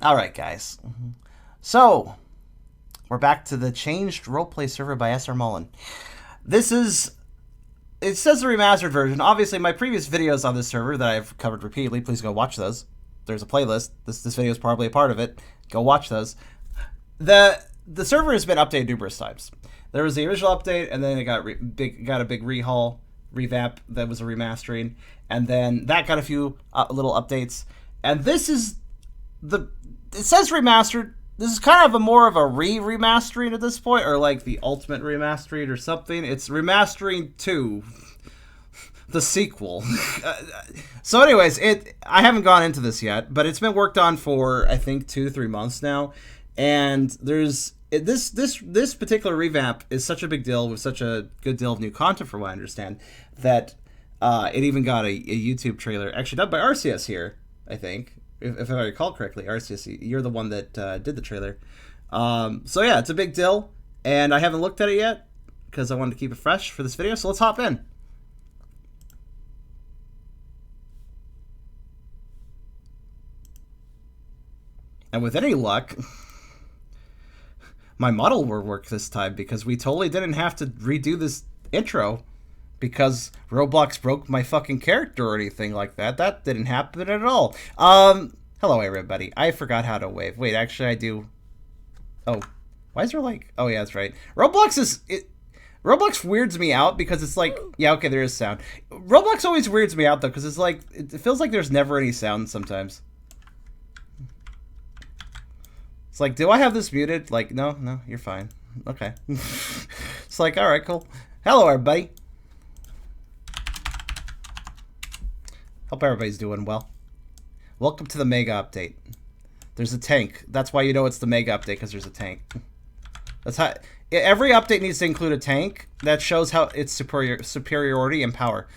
All right, guys. So we're back to the changed roleplay server by Srmullen. This is. It says the remastered version. Obviously, my previous videos on this server that I've covered repeatedly, please go watch those. There's a playlist. This video is probably a part of it. Go watch those. The server has been updated numerous times. There was the original update, and then it got a big rehaul, revamp that was a remastering, and then that got a few little updates. And this is it says remastered. This is kind of more of a remastering at this point, or like the ultimate remastering or something. It's remastering 2, the sequel. So anyways, I haven't gone into this yet, but it's been worked on for I think 2 to 3 months now, and this particular revamp is such a big deal with such a good deal of new content, from what I understand, that it even got a YouTube trailer actually done by RCS here, I think. If I recall correctly, RCS, you're the one that did the trailer. So yeah, it's a big deal, and I haven't looked at it yet because I wanted to keep it fresh for this video, so let's hop in. And with any luck, my model will work this time because we totally didn't have to redo this intro because Roblox broke my fucking character or anything like that. That didn't happen at all. Hello everybody. I forgot how to wave. Wait, actually I do. Oh, why is there like? Oh yeah, that's right. Roblox weirds me out because it's like, yeah, okay, there is sound. Roblox always weirds me out though because it's like it feels like there's never any sound sometimes. It's like, do I have this muted? Like, no, you're fine. Okay. It's like, all right, cool. Hello everybody. Hope everybody's doing well. Welcome to the Mega Update. There's a tank. That's why you know it's the Mega Update, because there's a tank. That's how every update needs to include a tank. That shows how its superiority and power.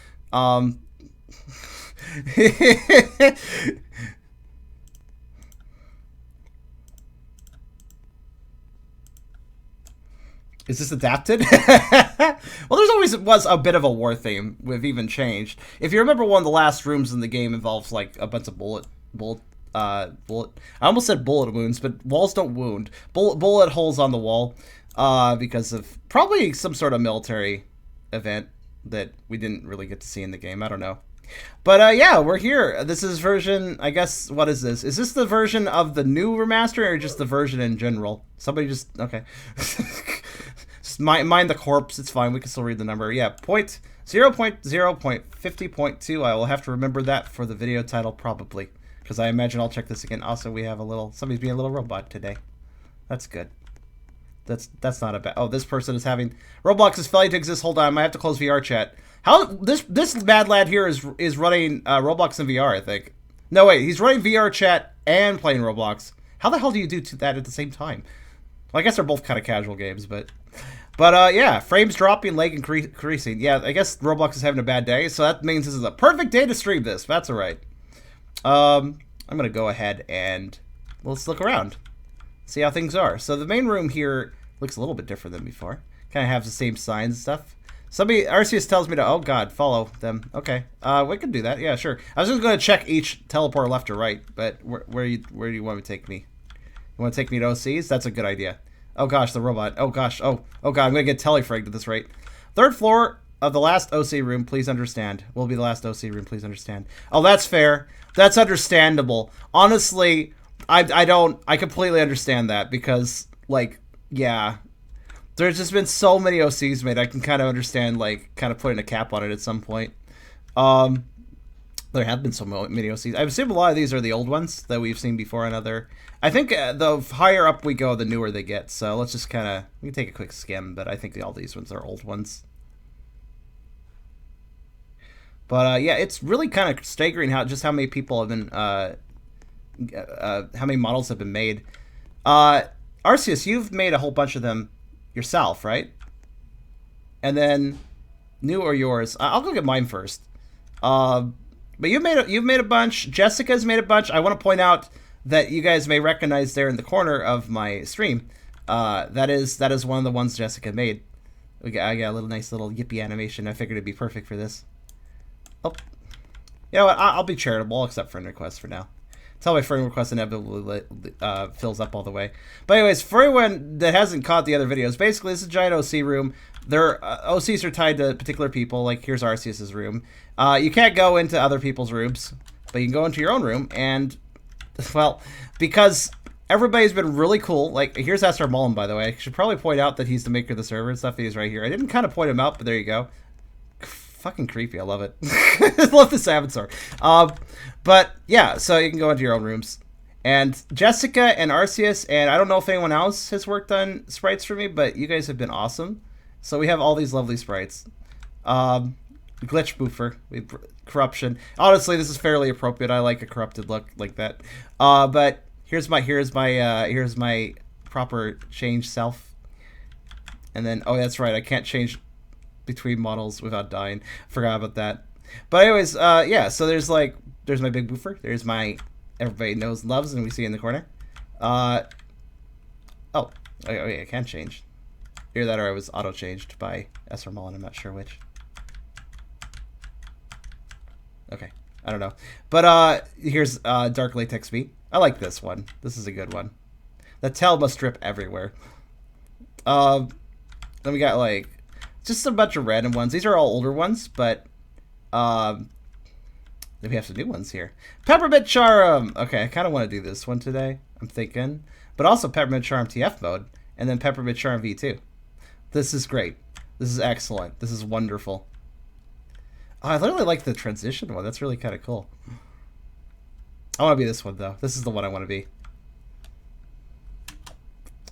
Is this adapted? Well, there's always was a bit of a war theme. We've even changed. If you remember, one of the last rooms in the game involves like a bunch of bullet. I almost said bullet wounds, but walls don't wound. Bullet holes on the wall, because of probably some sort of military event that we didn't really get to see in the game. I don't know. But yeah, we're here. This is version, I guess, what is this? Is this the version of the new remaster or just the version in general? Somebody just, okay. Just mind the corpse, it's fine, we can still read the number. Yeah, 0.0.50.2, I will have to remember that for the video title probably. Because I imagine I'll check this again. Also, we have somebody's being a little robot today. That's good. That's not a bad, oh, this person is having, Roblox is failing to exist, hold on, I might have to close VR chat. How, this mad lad here is running Roblox in VR, I think. No, wait, he's running VR chat and playing Roblox. How the hell do you do that at the same time? Well, I guess they're both kind of casual games, but yeah, frames dropping, lag increasing. Yeah, I guess Roblox is having a bad day, so that means this is a perfect day to stream this. That's all right. I'm going to go ahead and let's look around. See how things are. So the main room here looks a little bit different than before. Kind of have the same signs and stuff. RCS tells me to, oh god, follow them. Okay, we can do that. Yeah, sure. I was just going to check each teleport left or right, but where do you want me to take me? You want to take me to OCs? That's a good idea. Oh gosh, the robot. Oh gosh. Oh god, I'm going to get telefragged at this rate. 3rd floor of the last OC room, please understand. Will be the last OC room, please understand. Oh, that's fair. That's understandable. Honestly, I completely understand that because, like, yeah. There's just been so many OCs made, I can kind of understand, like, kind of putting a cap on it at some point. There have been so many OCs. I assume a lot of these are the old ones that we've seen before on other... I think the higher up we go, the newer they get. So let's just kind of... We can take a quick skim, but I think all these ones are old ones. But yeah, it's really kind of staggering how many people have been... how many models have been made. Arceus, you've made a whole bunch of them yourself, right? And then new or yours? I'll go get mine first. But you've made a bunch. Jessica's made a bunch. I want to point out that you guys may recognize there in the corner of my stream. That is one of the ones Jessica made. I got a nice little yippee animation. I figured it'd be perfect for this. Oh, you know what? I'll be charitable. I'll accept friend requests for now. Until my friend request inevitably fills up all the way. But anyways, for anyone that hasn't caught the other videos, basically this is a giant OC room. Their OCs are tied to particular people. Like here's Arceus's room. You can't go into other people's rooms, but you can go into your own room. And well, because everybody's been really cool. Like here's Srmullen, by the way. I should probably point out that he's the maker of the server and stuff. He's right here. I didn't kind of point him out, but there you go. Fucking creepy. I love it. I love this avatar. But yeah, so you can go into your own rooms. And Jessica and Arceus, and I don't know if anyone else has worked on sprites for me, but you guys have been awesome. So we have all these lovely sprites. Glitch boofer, corruption. Honestly, this is fairly appropriate. I like a corrupted look like that. But here's my proper change self. And then oh, that's right. I can't change between models without dying. Forgot about that. But anyways, yeah, so there's my big boofer. There's my everybody knows and loves and we see in the corner. Oh, yeah, I can change. Either that or I was auto changed by Srmullen. I'm not sure which. Okay, I don't know. But here's Dark Latex V. I like this one. This is a good one. The tail must drip everywhere. Then we got like just a bunch of random ones. These are all older ones, but then we have some new ones here. Peppermint Charm. Okay, I kind of want to do this one today. I'm thinking, but also Peppermint Charm TF mode, and then Peppermint Charm V2. This is great. This is excellent. This is wonderful. Oh, I literally like the transition one. That's really kind of cool. I want to be this one though. This is the one I want to be.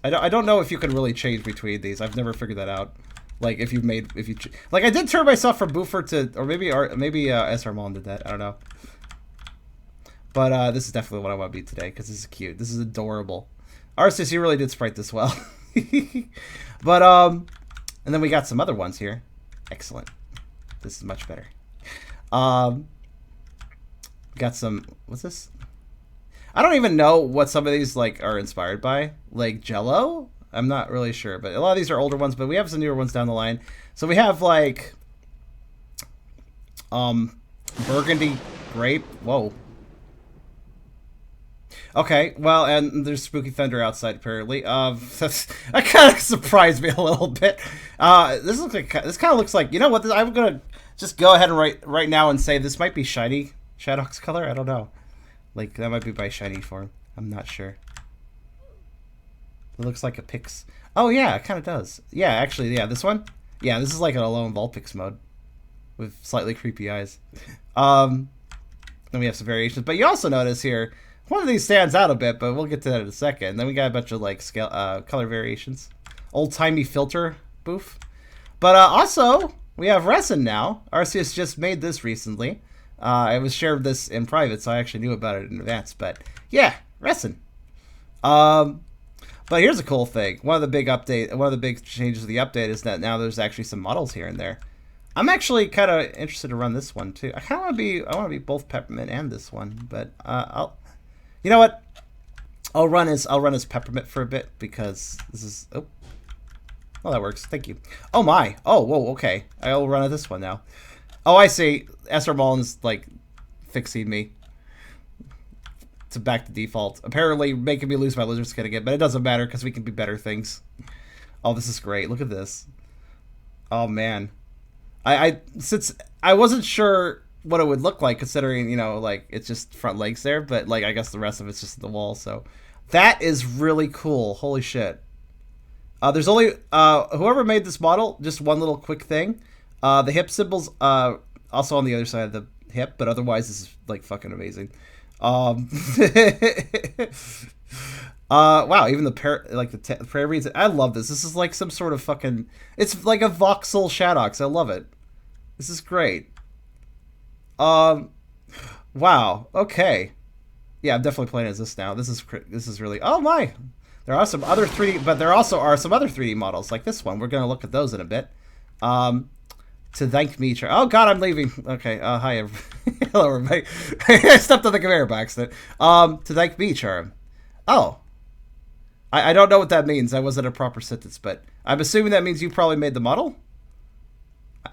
I don't know if you can really change between these. I've never figured that out. Like if you like I did turn myself from boofer to, or maybe Srmullen did that. I don't know. But this is definitely what I want to be today because this is cute. This is adorable. Arceus, you really did sprite this well. But and then we got some other ones here. Excellent. This is much better. Got some. What's this? I don't even know what some of these like are inspired by. Like Jello. I'm not really sure, but a lot of these are older ones, but we have some newer ones down the line. So we have like burgundy grape. Whoa. Okay, well, and there's Spooky Thunder outside apparently. That kind of surprised me a little bit. This kind of looks like, you know what? I'm gonna just go ahead and right now and say this might be shiny Shadow's color. I don't know. Like that might be by shiny form. I'm not sure. It looks like a Pix. Oh yeah, it kind of does. Yeah, actually, yeah, this one. Yeah, this is like an Alone Vulpix mode with slightly creepy eyes. Then we have some variations, but you also notice here one of these stands out a bit, but we'll get to that in a second. Then we got a bunch of like scale color variations, old timey filter boof. But also we have resin now. Arceus just made this recently. I was shared this in private, so I actually knew about it in advance. But yeah, resin. But here's a cool thing. One of the big changes of the update is that now there's actually some models here and there. I'm actually kind of interested to run this one too. I kind of want to be both Peppermint and this one, but you know what? I'll run as Peppermint for a bit because this is oh, that works. Thank you. Oh my. Oh, whoa. Okay, I'll run as this one now. Oh, I see. Srmullen's like fixing me to back to default. Apparently making me lose my lizard skin again, but it doesn't matter because we can be better things. Oh, this is great. Look at this. Oh man. Since I wasn't sure what it would look like considering, you know, like it's just front legs there, but like I guess the rest of it's just the wall, so that is really cool. Holy shit. There's only whoever made this model, just one little quick thing. The hip symbols also on the other side of the hip, but otherwise this is like fucking amazing. Wow, even the prayer reads. I love this. This is like some sort of fucking. It's like a voxel Shadox. I love it. This is great. Wow. Okay. Yeah, I'm definitely playing as this now. This is really. Oh my. There are some other 3D, but there also are some other 3D models like this one. We're gonna look at those in a bit. To thank me, oh god, I'm leaving. Okay, hi, hello everybody. I stepped on the conveyor by accident. To thank me, Charm. Oh, I don't know what that means. That wasn't a proper sentence, but I'm assuming that means you probably made the model.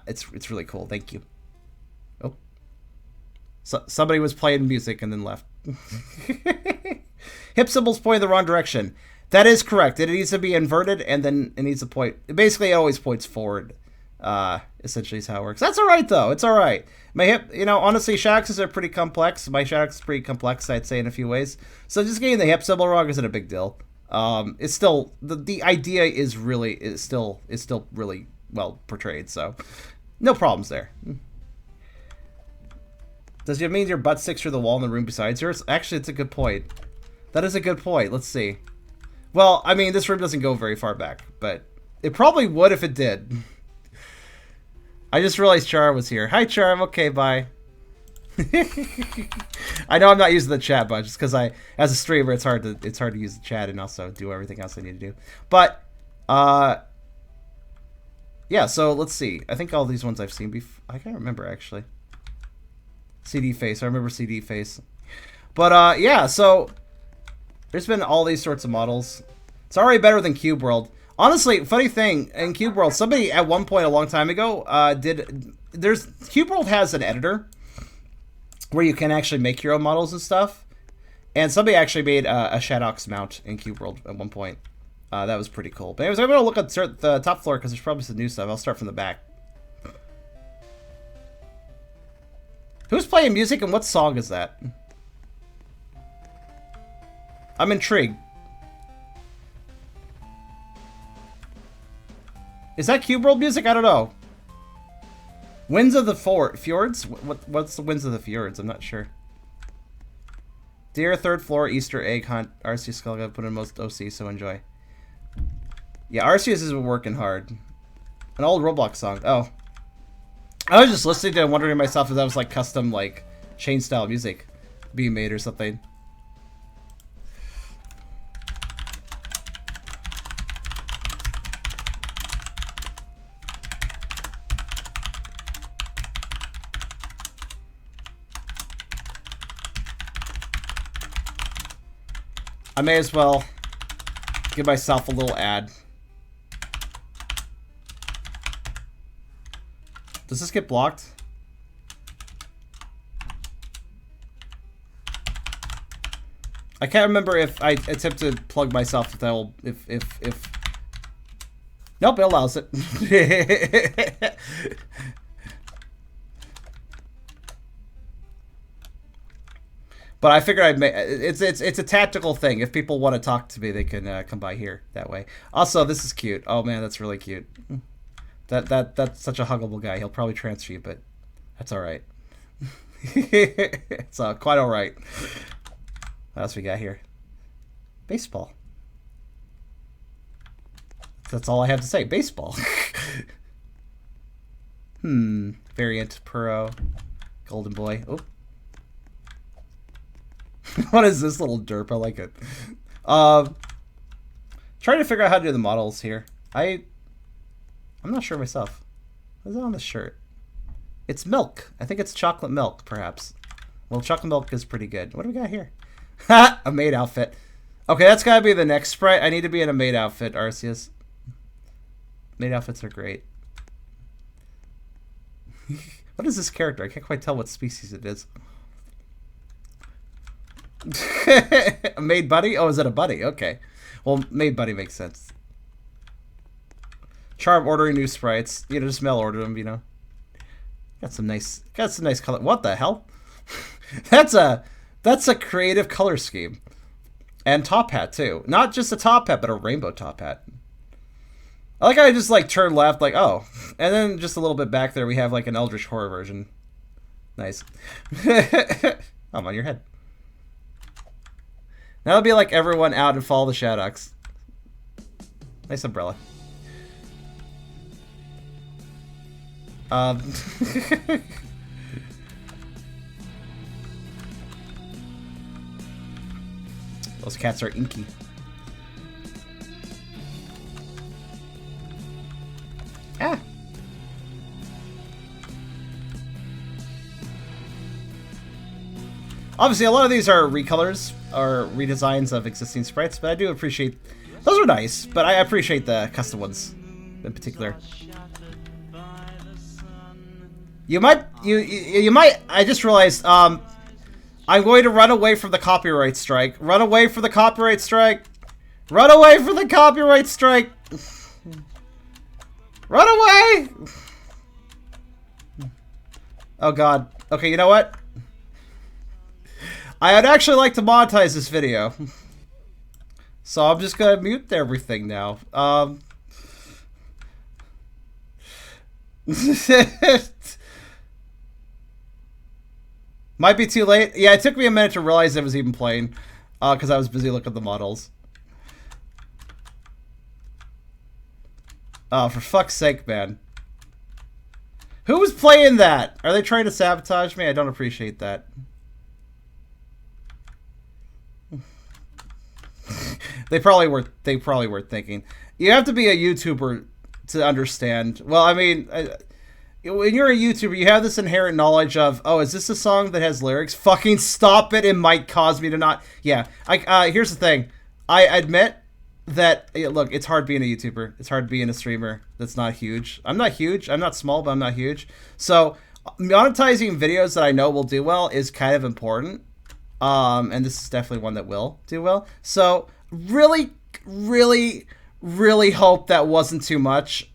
It's really cool. Thank you. Oh, so somebody was playing music and then left. Hip symbol's pointing the wrong direction. That is correct. It needs to be inverted, and then it needs to point. Basically, it always points forward. Essentially is how it works. That's all right, though. It's all right. My hip, honestly, shadows are pretty complex. My shadows is pretty complex, I'd say, in a few ways. So just getting the hip symbol wrong isn't a big deal. It's still the idea is still really well portrayed. So no problems there. Does it mean your butt sticks through the wall in the room besides yours? Actually, it's a good point. That is a good point. Let's see. Well, I mean, this room doesn't go very far back, but it probably would if it did. I just realized Char was here. Hi, Charm. Okay, bye. I know I'm not using the chat much, just because as a streamer, it's hard to use the chat and also do everything else I need to do. But, yeah. So let's see. I think all these ones I've seen before. I can't remember actually. CD face. I remember CD face. But yeah. So there's been all these sorts of models. It's already better than Cube World. Honestly, funny thing, in Cube World, somebody at one point a long time ago Cube World has an editor where you can actually make your own models and stuff. And somebody actually made a Shadox mount in Cube World at one point. That was pretty cool. But anyways, I'm going to look at the top floor because there's probably some new stuff. I'll start from the back. Who's playing music and what song is that? I'm intrigued. Is that Cube World music? I don't know. Winds of the Fjords? What's the Winds of the Fjords? I'm not sure. Dear third floor Easter egg hunt. RC Skull got put in most OC, so enjoy. Yeah, RCS has been working hard. An old Roblox song. Oh. I was just listening to it and wondering to myself if that was like custom, like, chain style music being made or something. I may as well give myself a little ad. Does this get blocked? I can't remember if I attempt to plug myself if that will if nope, it allows it. But I figured I'd make it's a tactical thing. If people want to talk to me, they can come by here that way. Also, this is cute. Oh man, that's really cute. That's such a huggable guy. He'll probably transfer you, but that's all right. It's quite all right. What else we got here? Baseball. That's all I have to say. Baseball. Variant Pro, Golden Boy. Oh. What is this little derp? I like it. Trying to figure out how to do the models here. I'm not sure myself. What's on the shirt? It's milk. I think it's chocolate milk, perhaps. Well, chocolate milk is pretty good. What do we got here? Ha! A maid outfit. Okay, that's gotta be the next sprite. I need to be in a maid outfit, Arceus. Maid outfits are great. What is this character? I can't quite tell what species it is. A maid buddy? Oh, is it a buddy? Okay. Well, maid buddy makes sense. Charm ordering new sprites. Just mail order them, Got some nice color. What the hell? That's a creative color scheme. And top hat too. Not just a top hat, but a rainbow top hat. I like how I just turn left, oh. And then just a little bit back there we have an Eldritch Horror version. Nice. I'm on your head. Now it'll be like everyone out and follow the Shadows. Nice umbrella. Those cats are inky. Ah. Obviously, a lot of these are recolors or redesigns of existing sprites, but I do appreciate those are nice. But I appreciate the custom ones in particular. You might. I just realized. I'm going to run away from the copyright strike. Run away from the copyright strike. Run away from the copyright strike. Run away! Oh god. Okay, you know what? I'd actually like to monetize this video. So I'm just gonna mute everything now. Might be too late. Yeah, it took me a minute to realize it was even playing. Because I was busy looking at the models. Oh, for fuck's sake, man. Who was playing that? Are they trying to sabotage me? I don't appreciate that. They probably were thinking. You have to be a YouTuber to understand. Well, I mean, when you're a YouTuber, you have this inherent knowledge of, oh, is this a song that has lyrics? Fucking stop it. It might cause me to not. Yeah. Here's the thing. I admit that, look, it's hard being a YouTuber. It's hard being a streamer that's not huge. I'm not huge. I'm not small, but I'm not huge. So monetizing videos that I know will do well is kind of important. And this is definitely one that will do well. So really, really, really hope that wasn't too much.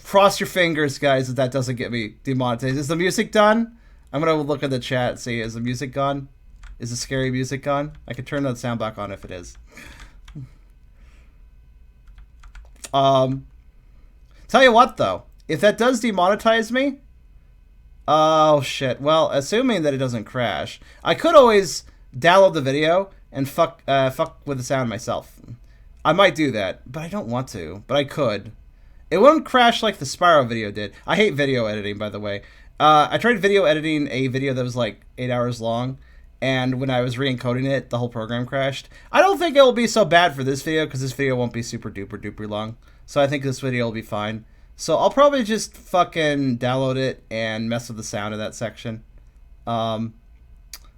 Cross your fingers, guys, that doesn't get me demonetized. Is the music done? I'm going to look at the chat and see, is the music gone? Is the scary music gone? I can turn the sound back on if it is. Tell you what, though. If that does demonetize me... Oh, shit. Well, assuming that it doesn't crash, I could always download the video and fuck with the sound myself. I might do that, but I don't want to. But I could. It wouldn't crash like the Spyro video did. I hate video editing, by the way. I tried video editing a video that was like 8 hours long, and when I was re-encoding it, the whole program crashed. I don't think it will be so bad for this video, because this video won't be super duper duper long. So I think this video will be fine. So I'll probably just fucking download it and mess with the sound of that section. I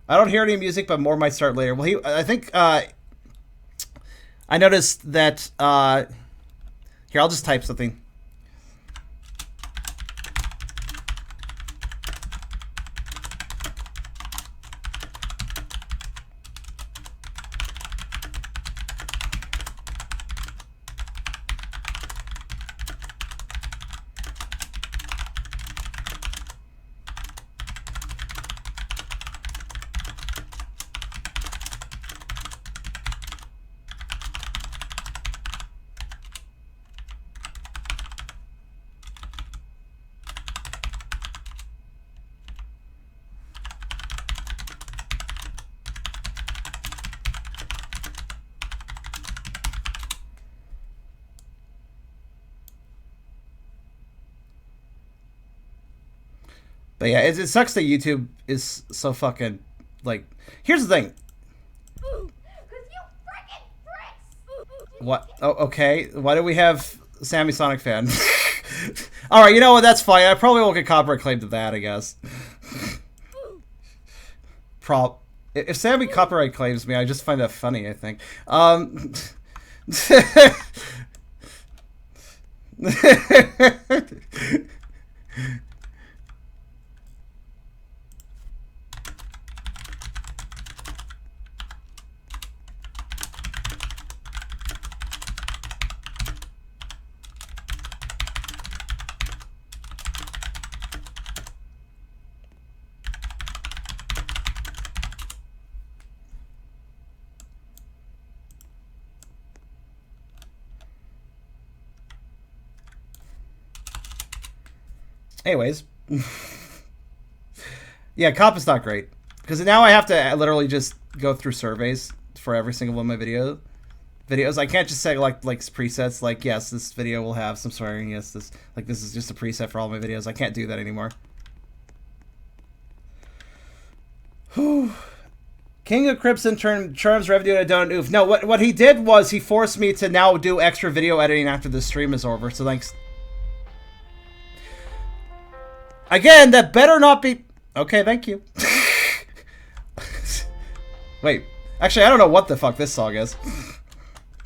don't hear any music, but more might start later. Well, I think I noticed that... here, I'll just type something. But yeah, it sucks that YouTube is so fucking, like... Here's the thing. What? Oh, okay. Why do we have Sammy Sonic fan? Alright, you know what? That's fine. I probably won't get copyright claim to that, I guess. If Sammy copyright claims me, I just find that funny, I think. Anyways. Yeah, comp is not great. Because now I have to literally just go through surveys for every single one of my videos. I can't just say like presets like, yes, this video will have some swearing, yes, this is just a preset for all my videos. I can't do that anymore. Whew. King of Crimson Charms revenue and I don't oof. No, what he did was he forced me to now do extra video editing after the stream is over. So thanks. Again, that better not be... Okay, thank you. Wait. Actually, I don't know what the fuck this song is.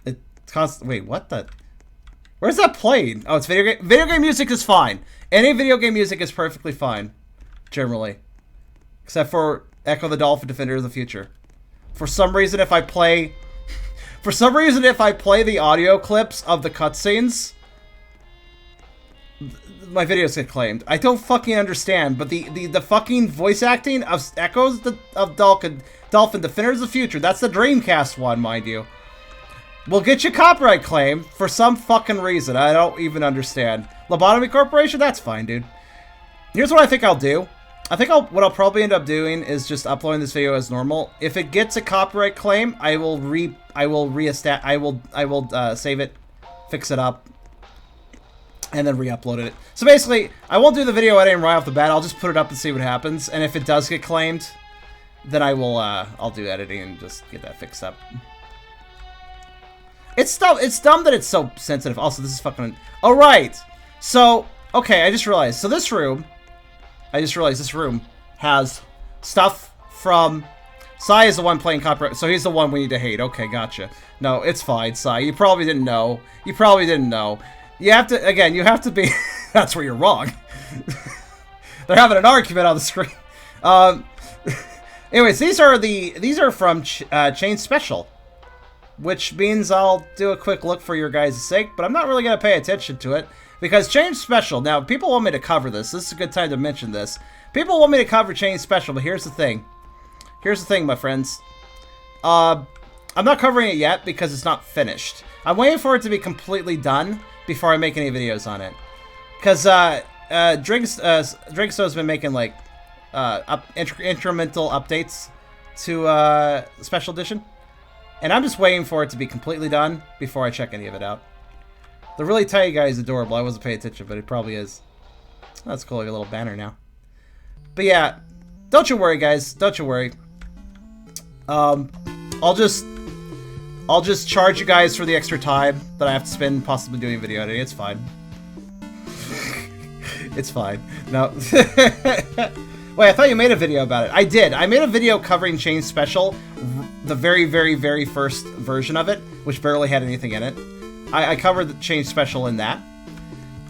It's constant... Wait, what the... Where's that playing? Oh, it's video game... Video game music is fine. Any video game music is perfectly fine. Generally. Except for Echo the Dolphin Defender of the Future. For some reason, if I play the audio clips of the cutscenes, my videos get claimed. I don't fucking understand, but the fucking voice acting of Echoes of Dolphin Defenders of the Future, that's the Dreamcast one, mind you, will get you copyright claim for some fucking reason. I don't even understand. Lobotomy Corporation? That's fine, dude. Here's what I think I'll do. What I'll probably end up doing is just uploading this video as normal. If it gets a copyright claim, I will save it, fix it up, and then re-upload it. So basically, I won't do the video editing right off the bat. I'll just put it up and see what happens. And if it does get claimed, then I'll do editing and just get that fixed up. It's dumb that it's so sensitive. Also, this is fucking... Oh, right! So, okay, I just realized. So this room has stuff from... Sai is the one playing copyright, so he's the one we need to hate. Okay, gotcha. No, it's fine, Sai. You probably didn't know. You have to be... That's where you're wrong. They're having an argument on the screen. Anyways, these are from Chain Special, which means I'll do a quick look for your guys' sake, but I'm not really going to pay attention to it, because Chain Special, now, people want me to cover this. This is a good time to mention this. People want me to cover Chain Special, but here's the thing. Here's the thing, my friends. I'm not covering it yet because it's not finished. I'm waiting for it to be completely done before I make any videos on it. Because Drinksto's been making, like, incremental updates to Special Edition. And I'm just waiting for it to be completely done before I check any of it out. The really tiny guy is adorable. I wasn't paying attention, but it probably is. That's cool, like a little banner now. But yeah, don't you worry, guys. Don't you worry. I'll just charge you guys for the extra time that I have to spend possibly doing video editing. It's fine. It's fine. No. Wait, I thought you made a video about it. I did. I made a video covering Chain Special, the very, very, very first version of it, which barely had anything in it. I covered the Chain Special in that.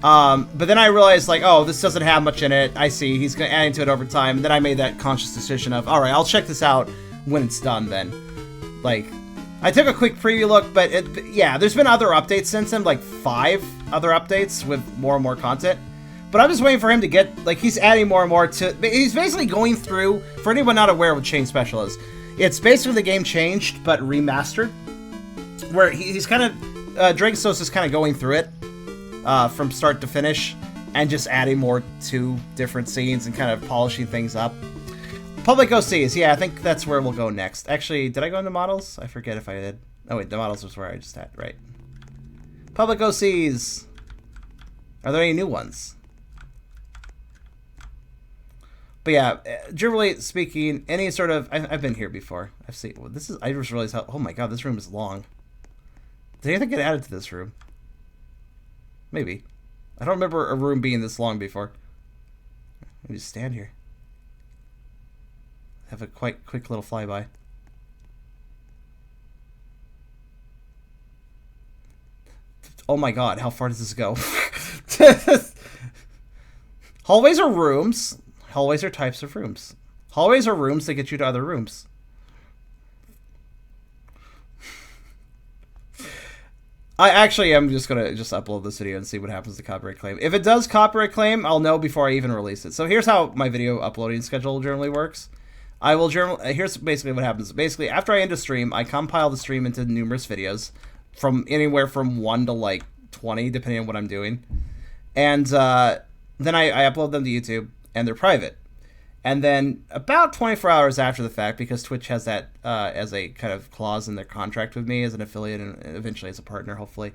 But then I realized, like, oh, this doesn't have much in it. I see. He's adding to it over time. And then I made that conscious decision of, all right, I'll check this out when it's done then. Like, I took a quick preview look, but yeah, there's been other updates since then, like 5 other updates with more and more content. But I'm just waiting for him to get, like, he's adding more and more to, he's basically going through, for anyone not aware what Chain Special is, it's basically the game changed, but remastered, where he's kind of, Dragonstone is kind of going through it, from start to finish, and just adding more to different scenes and kind of polishing things up. Public OCs, yeah, I think that's where we'll go next. Actually, did I go into models? I forget if I did. Oh wait, the models was where I just had, right. Public OCs! Are there any new ones? But yeah, generally speaking, any sort of... I've been here before. I've seen... Well, this is... I just realized how... Oh my god, this room is long. Did anything get added to this room? Maybe. I don't remember a room being this long before. Let me just stand here. Have a quite quick little flyby. Oh my god, how far does this go? Hallways are rooms. Hallways are types of rooms. Hallways are rooms that get you to other rooms. I actually am just gonna upload this video and see what happens to copyright claim. If it does copyright claim, I'll know before I even release it. So here's how my video uploading schedule generally works. Here's basically what happens. Basically, after I end a stream, I compile the stream into numerous videos, from anywhere from 1 to like 20, depending on what I'm doing, and then I upload them to YouTube, and they're private. And then about 24 hours after the fact, because Twitch has that as a kind of clause in their contract with me as an affiliate and eventually as a partner, hopefully,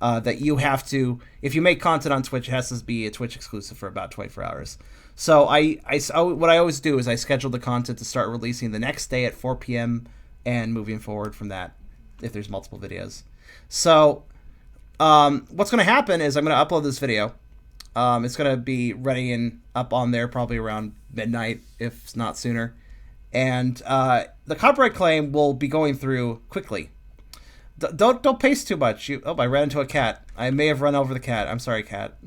that you have to, if you make content on Twitch, it has to be a Twitch exclusive for about 24 hours. So what I always do is I schedule the content to start releasing the next day at 4 p.m. and moving forward from that, if there's multiple videos. So what's going to happen is I'm going to upload this video. It's going to be ready and up on there probably around midnight, if not sooner. And the copyright claim will be going through quickly. Don't pace too much. I ran into a cat. I may have run over the cat. I'm sorry, cat.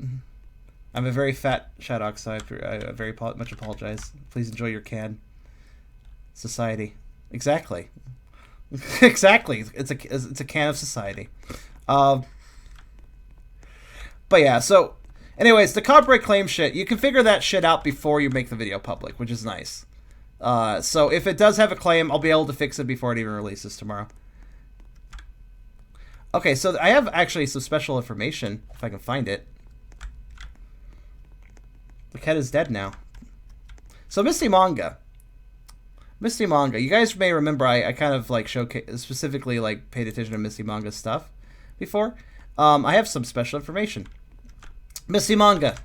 I'm a very fat Shadox, so I very much apologize. Please enjoy your can. Society. Exactly. Exactly. It's a can of society. But yeah, so anyways, the copyright claim shit, you can figure that shit out before you make the video public, which is nice. So if it does have a claim, I'll be able to fix it before it even releases tomorrow. Okay, so I have actually some special information, if I can find it. The cat is dead now. So Misty Manga. You guys may remember I kind of like specifically like paid attention to Misty Manga stuff before. I have some special information. Misty Manga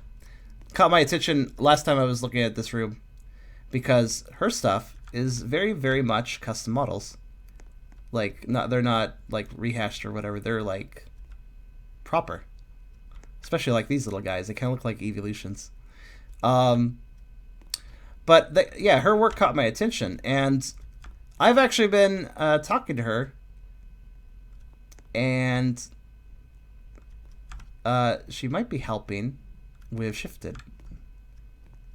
caught my attention last time I was looking at this room because her stuff is very, very much custom models. Like they're not like rehashed or whatever. They're like proper. Especially like these little guys. They kind of look like evolutions. But yeah, her work caught my attention, and I've actually been talking to her, and she might be helping with Shifted.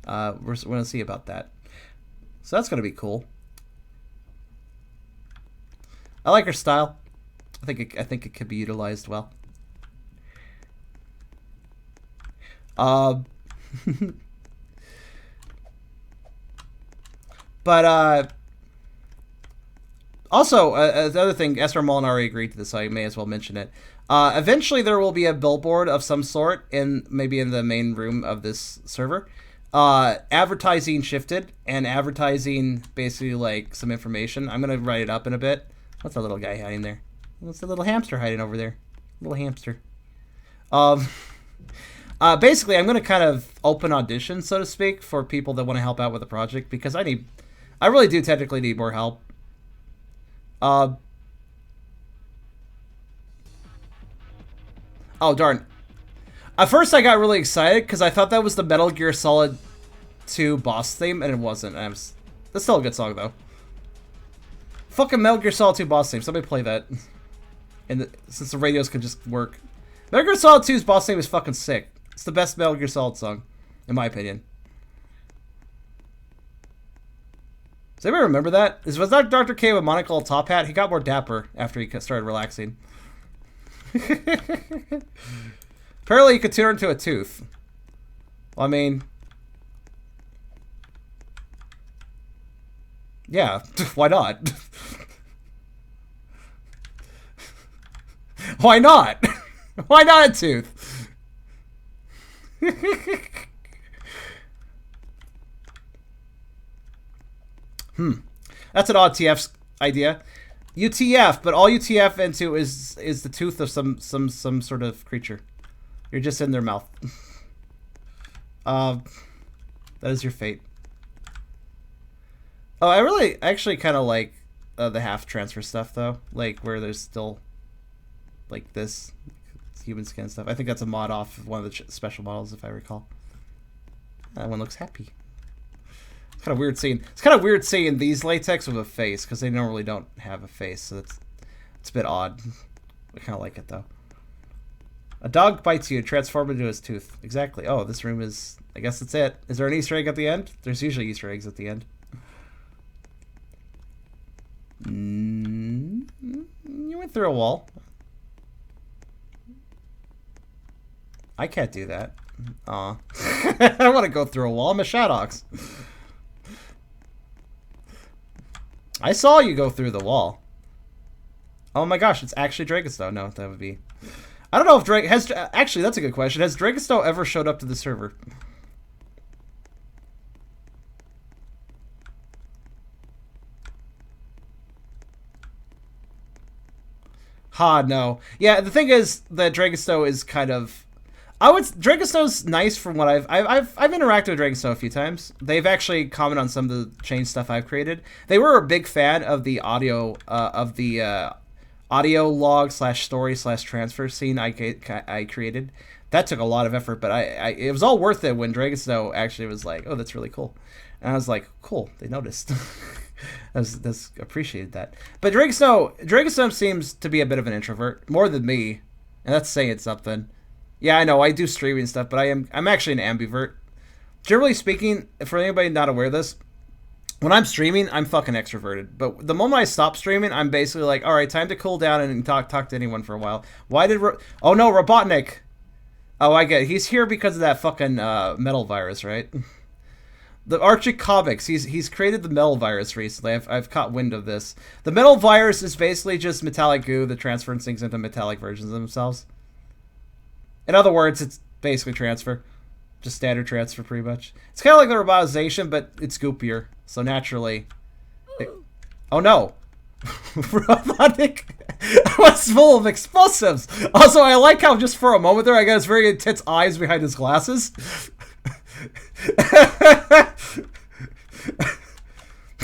We're going to see about that. So that's going to be cool. I like her style. I think it could be utilized well. But also, the other thing, Srmullen already agreed to this, so I may as well mention it. Eventually, there will be a billboard of some sort, maybe in the main room of this server, advertising Shifted and advertising basically like some information. I'm gonna write it up in a bit. What's that little guy hiding there? What's the little hamster hiding over there? Little hamster. Basically, I'm gonna kind of open auditions, so to speak, for people that want to help out with the project because I really do technically need more help. Oh, darn. At first, I got really excited because I thought that was the Metal Gear Solid 2 boss theme, and it wasn't. That's still a good song, though. Fucking Metal Gear Solid 2 boss theme. Somebody play that. Since the radios can just work. Metal Gear Solid 2's boss theme is fucking sick. It's the best Metal Gear Solid song, in my opinion. Does anybody remember that? Was that Dr. K with monocle top hat? He got more dapper after he started relaxing. Apparently, you could turn into a tooth. Well, I mean, yeah, why not? Why not? Why not a tooth? That's an odd TF's idea. UTF, but all UTF into is the tooth of some sort of creature. You're just in their mouth. That is your fate. Oh, I actually kind of like the half transfer stuff though, like where there's still like this human skin stuff. I think that's a mod off of one of the special models, if I recall. That one looks happy. It's kind of weird seeing. It's kind of weird seeing these latex with a face because they normally don't have a face, so it's a bit odd. I kind of like it though. A dog bites you, transform into his tooth. Exactly. Oh, this room is. I guess that's it. Is there an Easter egg at the end? There's usually Easter eggs at the end. You went through a wall. I can't do that. Aw. I don't want to go through a wall. I'm a Shadox. I saw you go through the wall. Oh my gosh, it's actually Dragonstone. No, that would be... I don't know if Drake has... Actually, that's a good question. Has Dragonstone ever showed up to the server? No. Yeah, the thing is that Dragonstone is kind of... Dragonstone's nice from what I've interacted with Dragonstone a few times. They've actually commented on some of the change stuff I've created. They were a big fan of the audio audio log / story / transfer scene I created. That took a lot of effort, but it was all worth it when Dragonstone actually was like, "Oh, that's really cool," and I was like, "Cool, they noticed." That's appreciated that. But Dragonstone seems to be a bit of an introvert, more than me, and that's saying something. Yeah, I know, I do streaming stuff, but I'm actually an ambivert. Generally speaking, for anybody not aware of this, when I'm streaming, I'm fucking extroverted. But the moment I stop streaming, I'm basically like, all right, time to cool down and talk to anyone for a while. Why did... oh, no, Robotnik. Oh, I get it. He's here because of that fucking metal virus, right? The Archie Comics, he's created the metal virus recently. I've caught wind of this. The metal virus is basically just metallic goo that transfers things into metallic versions of themselves. In other words, it's basically transfer. Just standard transfer, pretty much. It's kind of like the robotization, but it's goopier. So naturally... oh no! Robotic was full of explosives! Also, I like how just for a moment there, I got his very intense eyes behind his glasses.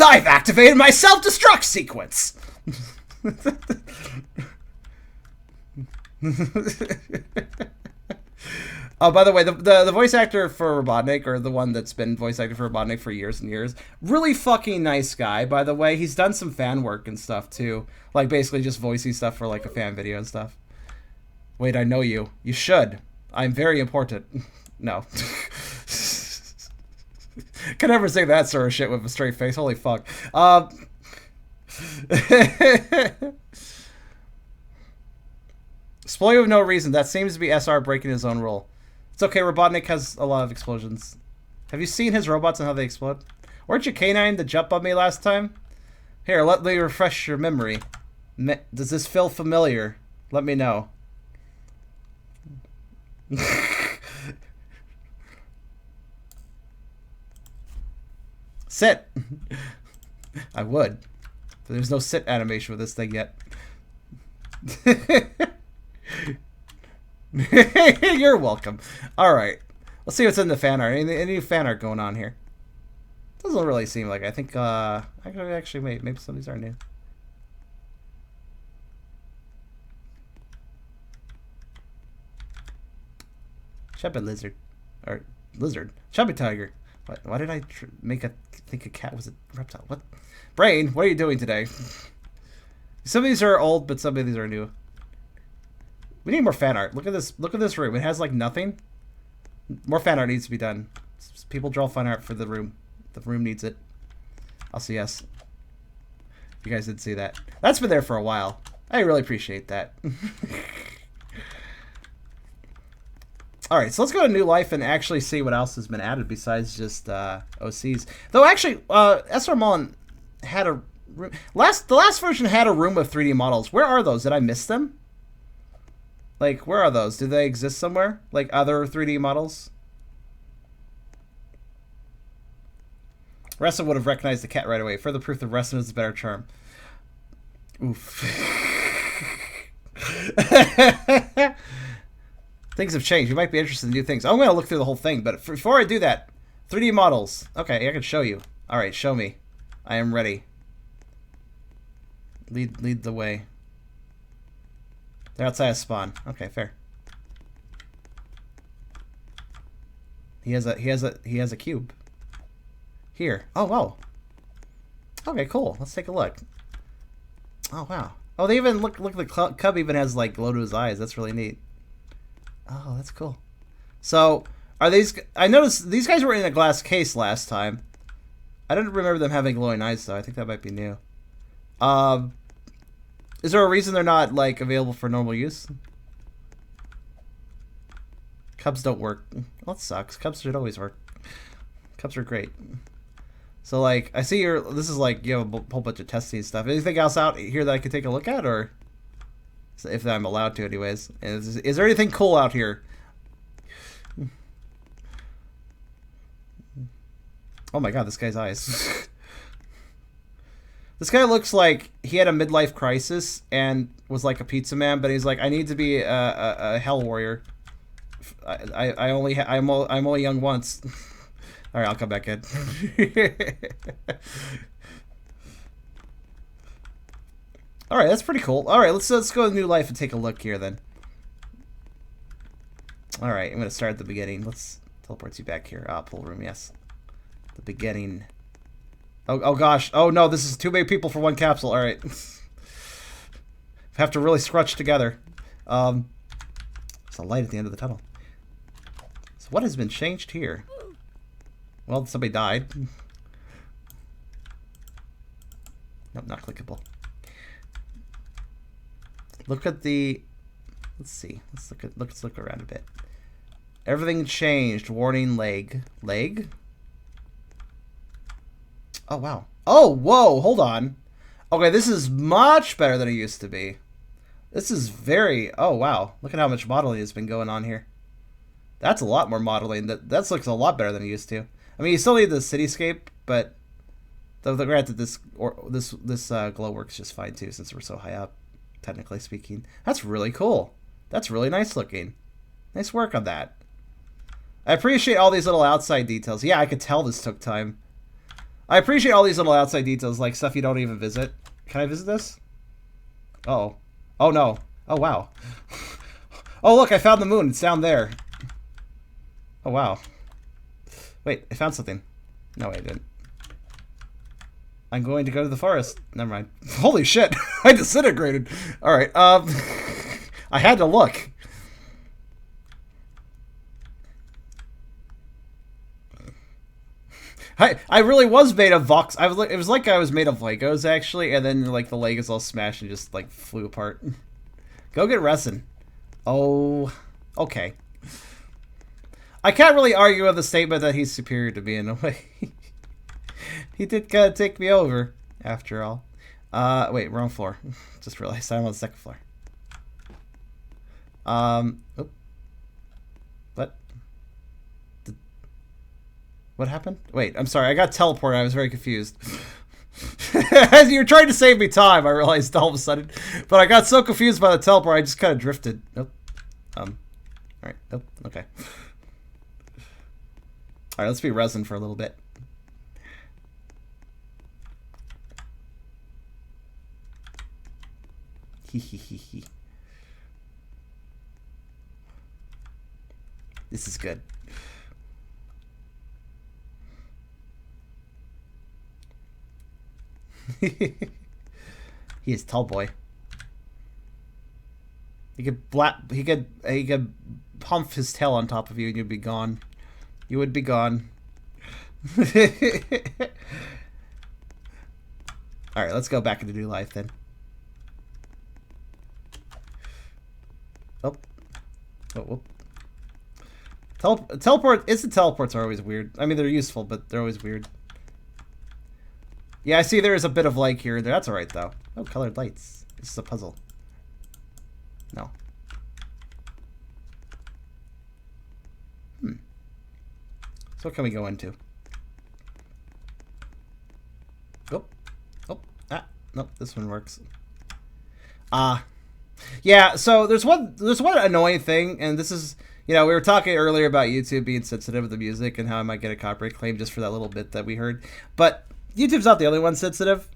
I've activated my self-destruct sequence! Oh, by the way, the voice actor for Robotnik, or the one that's been voice actor for Robotnik for years and years, really fucking nice guy, by the way. He's done some fan work and stuff, too. Like, basically just voicing stuff for, like, a fan video and stuff. Wait, I know you. You should. I'm very important. No. Can never say that sort of shit with a straight face. Holy fuck. Exploit with no reason. That seems to be SR breaking his own rule. It's okay, Robotnik has a lot of explosions. Have you seen his robots and how they explode? Weren't you canine to jump on me last time? Here, let me refresh your memory. Does this feel familiar? Let me know. Sit! I would. But there's no sit animation with this thing yet. You're welcome. Alright. Let's see what's in the fan art. Any fan art going on here? Doesn't really seem like it. I think, actually, maybe some of these are new. Chubby lizard. Or, lizard. Chubby tiger. Why did I think a cat was a reptile? What? Brain, what are you doing today? Some of these are old, but some of these are new. We need more fan art. Look at this. Look at this room. It has like nothing. More fan art needs to be done. People draw fan art for the room. The room needs it. I'll say yes. You guys did see that. That's been there for a while. I really appreciate that. Alright, so let's go to New Life and actually see what else has been added besides just OCs. Though actually, Srmullen had a... The last version had a room of 3D models. Where are those? Did I miss them? Like, where are those? Do they exist somewhere? Like other 3D models? Reston would have recognized the cat right away. Further proof that Reston is a better charm. Oof. Things have changed. You might be interested in new things. I'm going to look through the whole thing, but before I do that, 3D models. Okay, I can show you. All right, show me. I am ready. Lead the way. They're outside of spawn. Okay, fair. He has a cube. Here. Oh, whoa. Okay, cool. Let's take a look. Oh, wow. Oh, they even look the cub even has like glow to his eyes. That's really neat. Oh, that's cool. So, are these... I noticed these guys were in a glass case last time. I didn't remember them having glowing eyes, though. I think that might be new. Is there a reason they're not, like, available for normal use? Cubs don't work. Well, that sucks. Cubs should always work. Cubs are great. So, like, I see your... This is, like, you have a whole bunch of testing stuff. Anything else out here that I could take a look at, or... If I'm allowed to, anyways. Is there anything cool out here? Oh my god, this guy's eyes. This guy looks like he had a midlife crisis and was like a pizza man, but he's like, I need to be a hell warrior. I'm only young once. All right, I'll come back in. All right, that's pretty cool. All right, let's go to New Life and take a look here then. All right, I'm gonna start at the beginning. Let's teleport you back here. Pool room, yes. The beginning. Oh gosh. Oh no, this is too many people for one capsule. All right. Have to really scrunch together. There's a light at the end of the tunnel. So what has been changed here? Well, somebody died. Nope, not clickable. Look at the... Let's see. Let's look around a bit. Everything changed. Warning leg. Leg? Oh, wow. Oh, whoa, hold on. Okay, this is much better than it used to be. This is very... Oh, wow. Look at how much modeling has been going on here. That's a lot more modeling. That looks a lot better than it used to. I mean, you still need the cityscape, but... Granted, this glow works just fine, too, since we're so high up, technically speaking. That's really cool. That's really nice looking. Nice work on that. I appreciate all these little outside details. Yeah, I could tell this took time. I appreciate all these little outside details, like stuff you don't even visit. Can I visit this? Uh-oh. Oh, no. Oh, wow. Oh, look, I found the moon. It's down there. Oh, wow. Wait, I found something. No, I didn't. I'm going to go to the forest. Never mind. Holy shit. I disintegrated. All right. I had to look. I really was made of Vox. It was like I was made of Legos, actually, and then like the Legos all smashed and just like flew apart. Go get resin. Oh, okay. I can't really argue with the statement that he's superior to me in a way. He did kind of take me over, after all. Wait, wrong floor. Just realized I'm on the second floor. Oop. What happened? Wait, I'm sorry. I got teleported. I was very confused. As you were trying to save me time, I realized all of a sudden. But I got so confused by the teleport, I just kind of drifted. Nope. Alright. Nope. Okay. Alright, let's be resin for a little bit. Hee. This is good. He is tall boy. He could pump his tail on top of you and you'd be gone. You would be gone. Alright, let's go back into new life then. Oh. Instant teleports are always weird. I mean, they're useful, but they're always weird. Yeah, I see there is a bit of like here and there. That's alright, though. Oh, colored lights. This is a puzzle. No. So what can we go into? Oh. Nope, this one works. Yeah, so there's one annoying thing, and this is, you know, we were talking earlier about YouTube being sensitive with the music and how I might get a copyright claim just for that little bit that we heard. But YouTube's not the only one sensitive.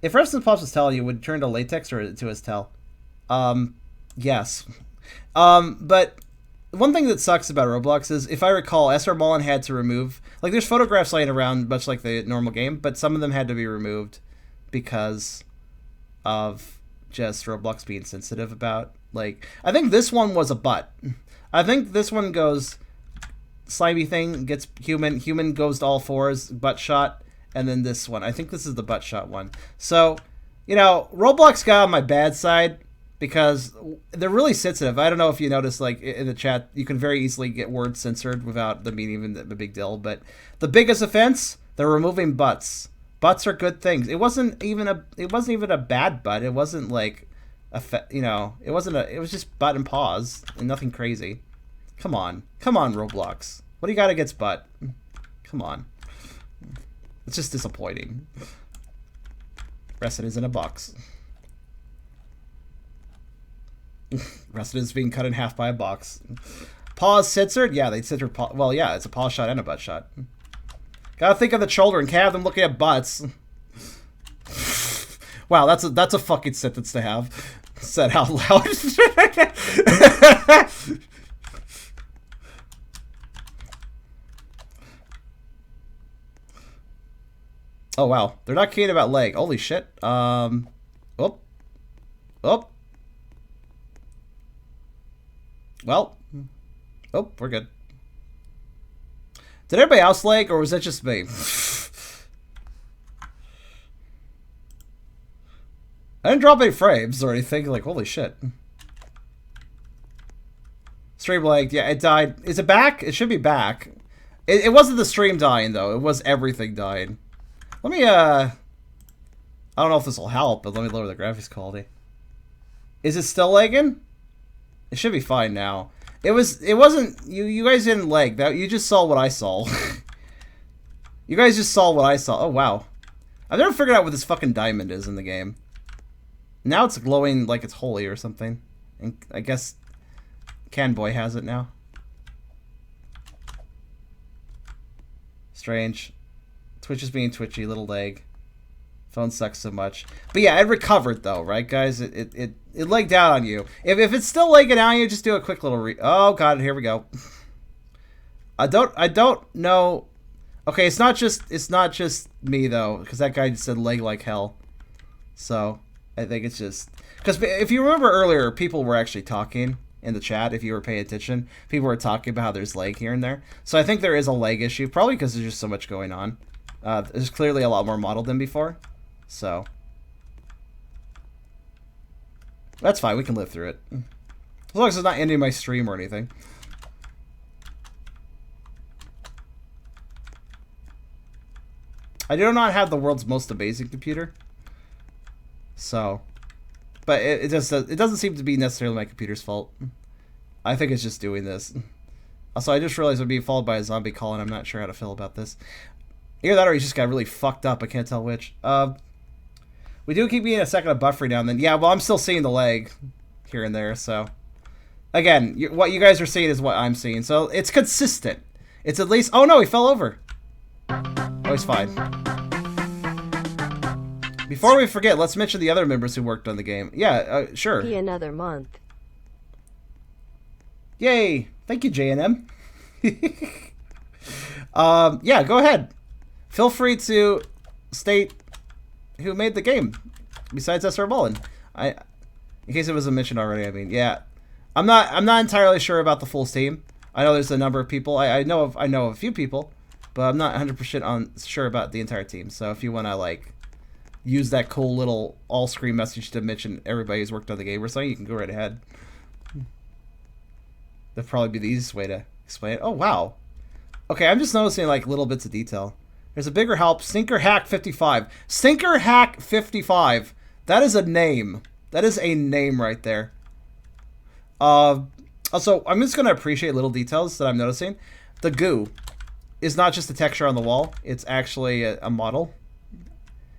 If Reston Pops was telling you, would it turn to latex or to his tell? Yes. But one thing that sucks about Roblox is, if I recall, Srmullen had to remove, like, there's photographs laying around much like the normal game, but some of them had to be removed because of just Roblox being sensitive about, like, I think this one was a butt. I think this one goes slimy thing, gets human goes to all fours, butt shot, and then this one. I think this is the butt shot one. So, you know, Roblox got on my bad side because they're really sensitive. I don't know if you noticed, like, in the chat, you can very easily get words censored without them being even a big deal. But the biggest offense, they're removing butts. Butts are good things. It wasn't even a bad butt. It wasn't like it was just butt and paws and nothing crazy. Come on, Roblox. What do you got against butt? Come on. It's just disappointing. Reston is in a box. Reston is being cut in half by a box. Paws censored? Yeah, they censored paw. Well, yeah, it's a paw shot and a butt shot. Gotta think of the children. Can't have them looking at butts. Wow, that's a fucking sentence to have said out loud. Oh wow, they're not kidding about leg. Holy shit. Oh. Well. Oh, we're good. Did everybody else lag, or was that just me? didn't drop any frames or anything. Like, holy shit. Stream lagged. Yeah, it died. Is it back? It should be back. It wasn't the stream dying, though. It was everything dying. Let me, I don't know if this will help, but let me lower the graphics quality. Is it still lagging? It should be fine now. It wasn't, you guys didn't lag. That, you just saw what I saw. You guys just saw what I saw. Oh, wow. I've never figured out what this fucking diamond is in the game. Now it's glowing like it's holy or something. And I guess Canboy has it now. Strange. Twitch is being twitchy, little lag. Phone sucks so much. But yeah, it recovered though, right guys? It lagged out on you. If it's still lagging out on you, just do a quick little oh god, here we go. I don't know. Okay, it's not just me though, because that guy just said lag like hell. So I think it's just because if you remember earlier, people were actually talking in the chat. If you were paying attention, people were talking about how there's lag here and there. So I think there is a lag issue, probably because there's just so much going on. There's clearly a lot more modeled than before. So that's fine. We can live through it as long as it's not ending my stream or anything. I do not have the world's most amazing computer, so, but it doesn't seem to be necessarily my computer's fault. I think it's just doing this. Also, I just realized I'm being followed by a zombie call, and I'm not sure how to feel about this. Either that or he just got really fucked up. I can't tell which. We do keep getting a second of buffering now and then. Yeah, well, I'm still seeing the lag here and there, so. Again, what you guys are seeing is what I'm seeing, so it's consistent. It's at least... Oh, no, he fell over. Oh, he's fine. Before we forget, let's mention the other members who worked on the game. Yeah, sure. Be another month. Yay! Thank you, JNM. Yeah, go ahead. Feel free to state who made the game, besides Srmullen. In case it was a mention already. I mean, yeah, I'm not entirely sure about the full team. I know there's a number of people. I know of a few people, but I'm not 100% sure about the entire team. So if you want to like use that cool little all-screen message to mention everybody who's worked on the game or something, you can go right ahead. That'd probably be the easiest way to explain it. Oh wow. Okay, I'm just noticing like little bits of detail. There's a bigger help. Stinker Hack 55. Stinker Hack 55. That is a name. That is a name right there. Also, I'm just gonna appreciate little details that I'm noticing. The goo is not just a texture on the wall. It's actually a model.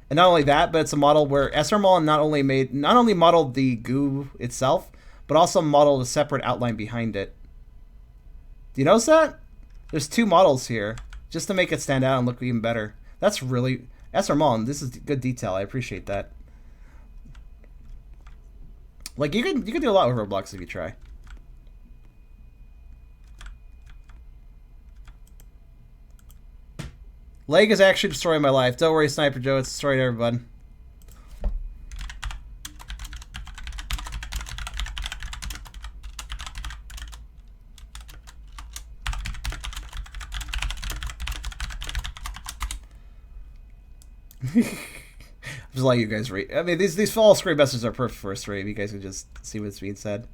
And not only that, but it's a model where Srmullen not only modeled the goo itself, but also modeled a separate outline behind it. Do you notice that? There's two models here, just to make it stand out and look even better. That's really... Srmullen, this is good detail. I appreciate that. Like, you can do a lot with Roblox if you try. Lag is actually destroying my life. Don't worry, Sniper Joe. It's destroying everybody. Just let you guys read. I mean, these fall screen messages are perfect for a stream. You guys can just see what's being said.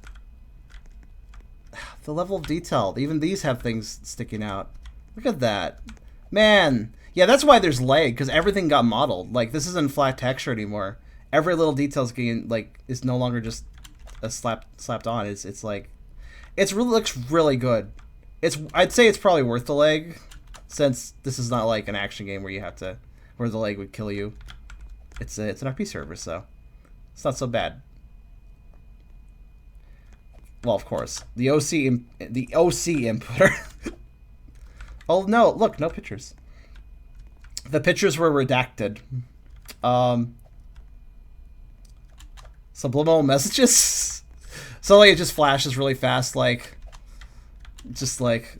The level of detail. Even these have things sticking out. Look at that. Man. Yeah, that's why there's lag, because everything got modeled. Like, this isn't flat texture anymore. Every little detail is getting, like, is no longer just a slapped on. It's like, looks really good. I'd say it's probably worth the lag, since this is not like an action game where you have to, where the lag would kill you. It's an RP server, so it's not so bad. Well, of course, the OC inputter. Oh no! Look, no pictures. The pictures were redacted. Subliminal messages. So like it just flashes really fast, like just like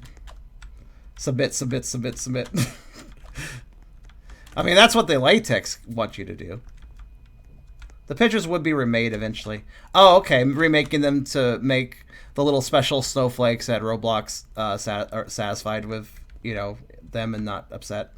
submit. I mean, that's what the latex want you to do. The pictures would be remade eventually. Oh, okay. Remaking them to make the little special snowflakes that Roblox are satisfied with, you know, them and not upset.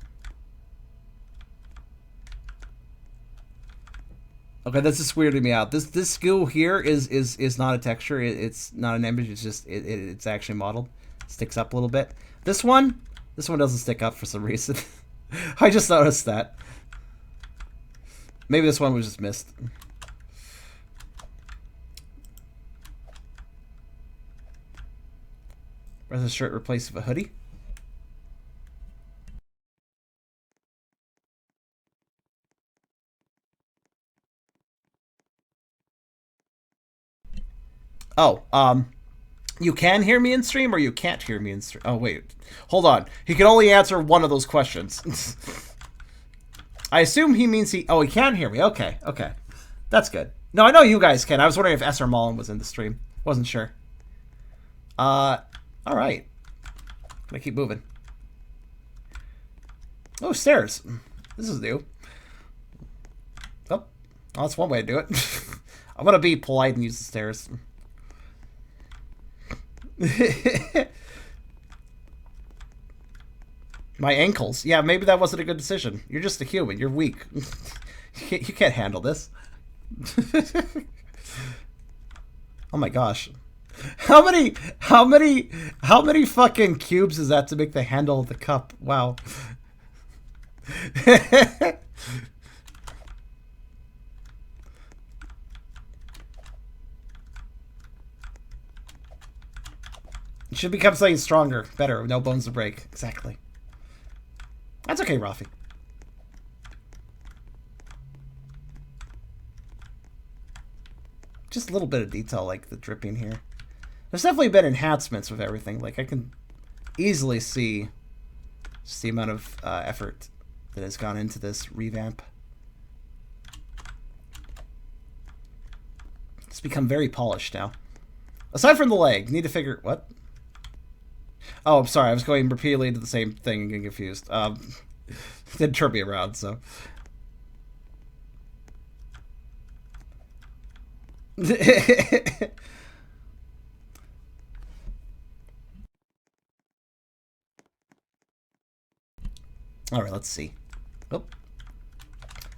Okay, that's just weirding me out. This goo here is not a texture. It's not an image. It's just it's actually modeled. Sticks up a little bit. This one doesn't stick up for some reason. I just noticed that. Maybe this one was just missed. Where's the shirt replaced with a hoodie? Oh, you can hear me in stream or you can't hear me in stream? Oh, wait. Hold on. He can only answer one of those questions. I assume he means he... Oh, he can hear me. Okay, okay. That's good. No, I know you guys can. I was wondering if Srmullen was in the stream. Wasn't sure. Alright. Gonna keep moving. Oh, stairs. This is new. Oh, well, that's one way to do it. I'm gonna be polite and use the stairs. My ankles. Yeah, maybe that wasn't a good decision. You're just a human. You're weak. You can't handle this. Oh my gosh. How many fucking cubes is that to make the handle of the cup? Wow. It should become something stronger, better, no bones to break. Exactly. That's okay, Rafi. Just a little bit of detail like the dripping here. There's definitely been enhancements with everything. Like, I can easily see just the amount of effort that has gone into this revamp. It's become very polished now. Aside from the leg, need to figure... What? Oh, I'm sorry. I was going repeatedly into the same thing and getting confused. Didn't turn me around, so... Alright, let's see. Oh.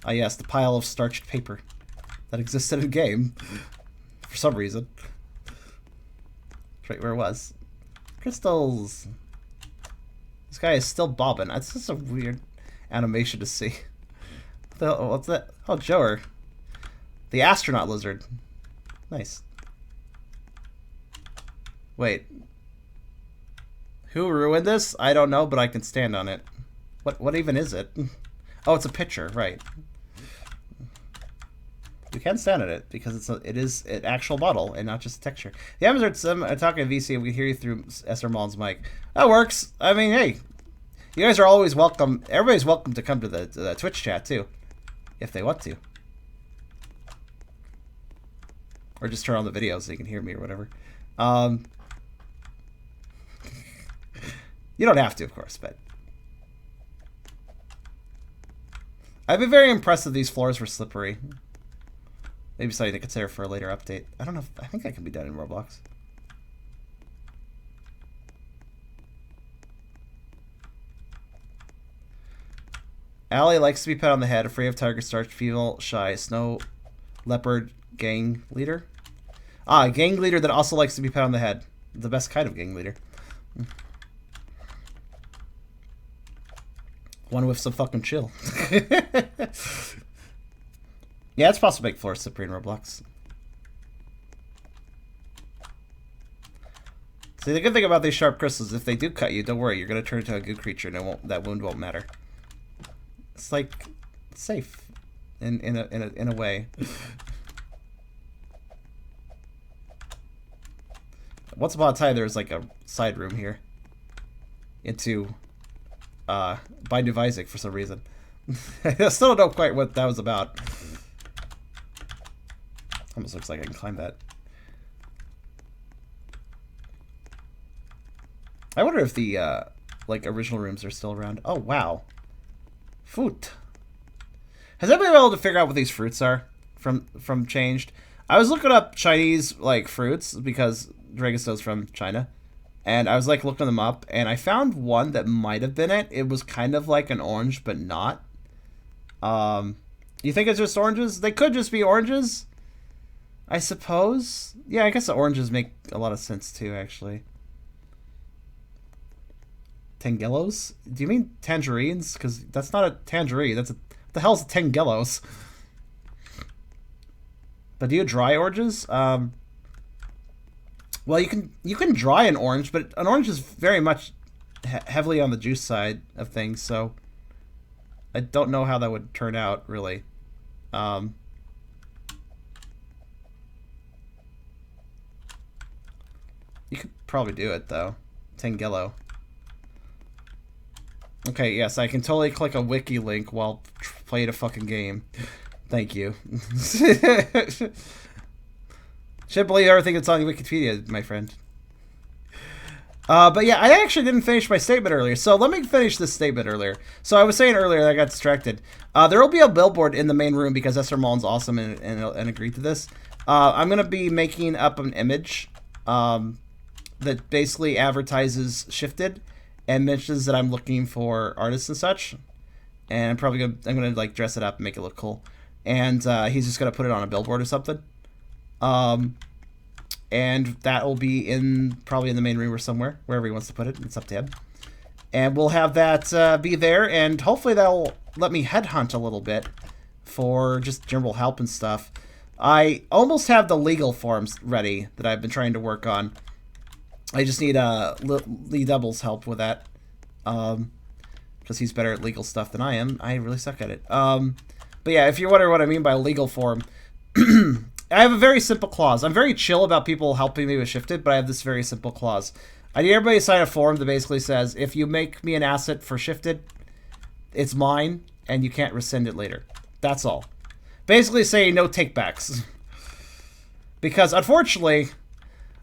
Ah, yes, the pile of starched paper that existed in the game. For some reason. That's right where it was. Crystals. This guy is still bobbing. That's just a weird animation to see. What's that? Oh, Joer. The astronaut lizard. Nice. Wait. Who ruined this? I don't know, but I can stand on it. What even is it? Oh, it's a picture, right. We can stand on it because it is an actual model and not just a texture. The Amazon are talking to VC and we hear you through Srmullen's mic. That works. I mean, hey, you guys are always welcome. Everybody's welcome to come to the Twitch chat too, if they want to. Or just turn on the video so you can hear me or whatever. You don't have to, of course, but... I've been very impressed that these floors were slippery. Maybe something to consider for a later update. I don't know. I think that can be done in Roblox. Allie likes to be pet on the head, afraid of tiger starch, female, shy, snow leopard, gang leader. Ah, a gang leader that also likes to be pet on the head. The best kind of gang leader. One with some fucking chill. Yeah, it's possible to make floors slippery in Roblox. See, the good thing about these sharp crystals, if they do cut you, don't worry, you're gonna turn into a good creature, and that wound won't matter. It's like safe, in a way. Once upon a time, there was like a side room here into Bind of Isaac for some reason. I still don't know quite what that was about. Almost looks like I can climb that. I wonder if the like original rooms are still around. Oh wow, fruit. Has anybody been able to figure out what these fruits are from Changed? I was looking up Chinese like fruits because Dragonstone's from China, and I was like looking them up, and I found one that might have been it. It was kind of like an orange, but not. You think it's just oranges? They could just be oranges, I suppose. Yeah, I guess the oranges make a lot of sense too, actually. Tangelos? Do you mean tangerines? Because that's not a tangerine. That's a... What the hell's a tangelos? But do you dry oranges? Well, you can dry an orange, but an orange is very much heavily on the juice side of things, so I don't know how that would turn out, really. You could probably do it, though. Tangelo. Okay, yes, I can totally click a wiki link while playing a fucking game. Thank you. Should believe everything that's on Wikipedia, my friend. But yeah, I actually didn't finish my statement earlier, so let me finish this statement earlier. So I was saying earlier that I got distracted. There will be a billboard in the main room because Srmullen's awesome and agreed to this. I'm going to be making up an image that basically advertises Shifted and mentions that I'm looking for artists and such. And I'm gonna like dress it up and make it look cool. And he's just gonna put it on a billboard or something. And that will be probably in the main room or somewhere, wherever he wants to put it. It's up to him. And we'll have that be there, and hopefully that'll let me headhunt a little bit for just general help and stuff. I almost have the legal forms ready that I've been trying to work on. I just need Lee Double's help with that, because he's better at legal stuff than I am. I really suck at it. But yeah, if you're wondering what I mean by legal form, I have a very simple clause. I'm very chill about people helping me with Shifted, but I have this very simple clause. I need everybody to sign a form that basically says, if you make me an asset for Shifted, it's mine, and you can't rescind it later. That's all. Basically saying no takebacks. Because, unfortunately,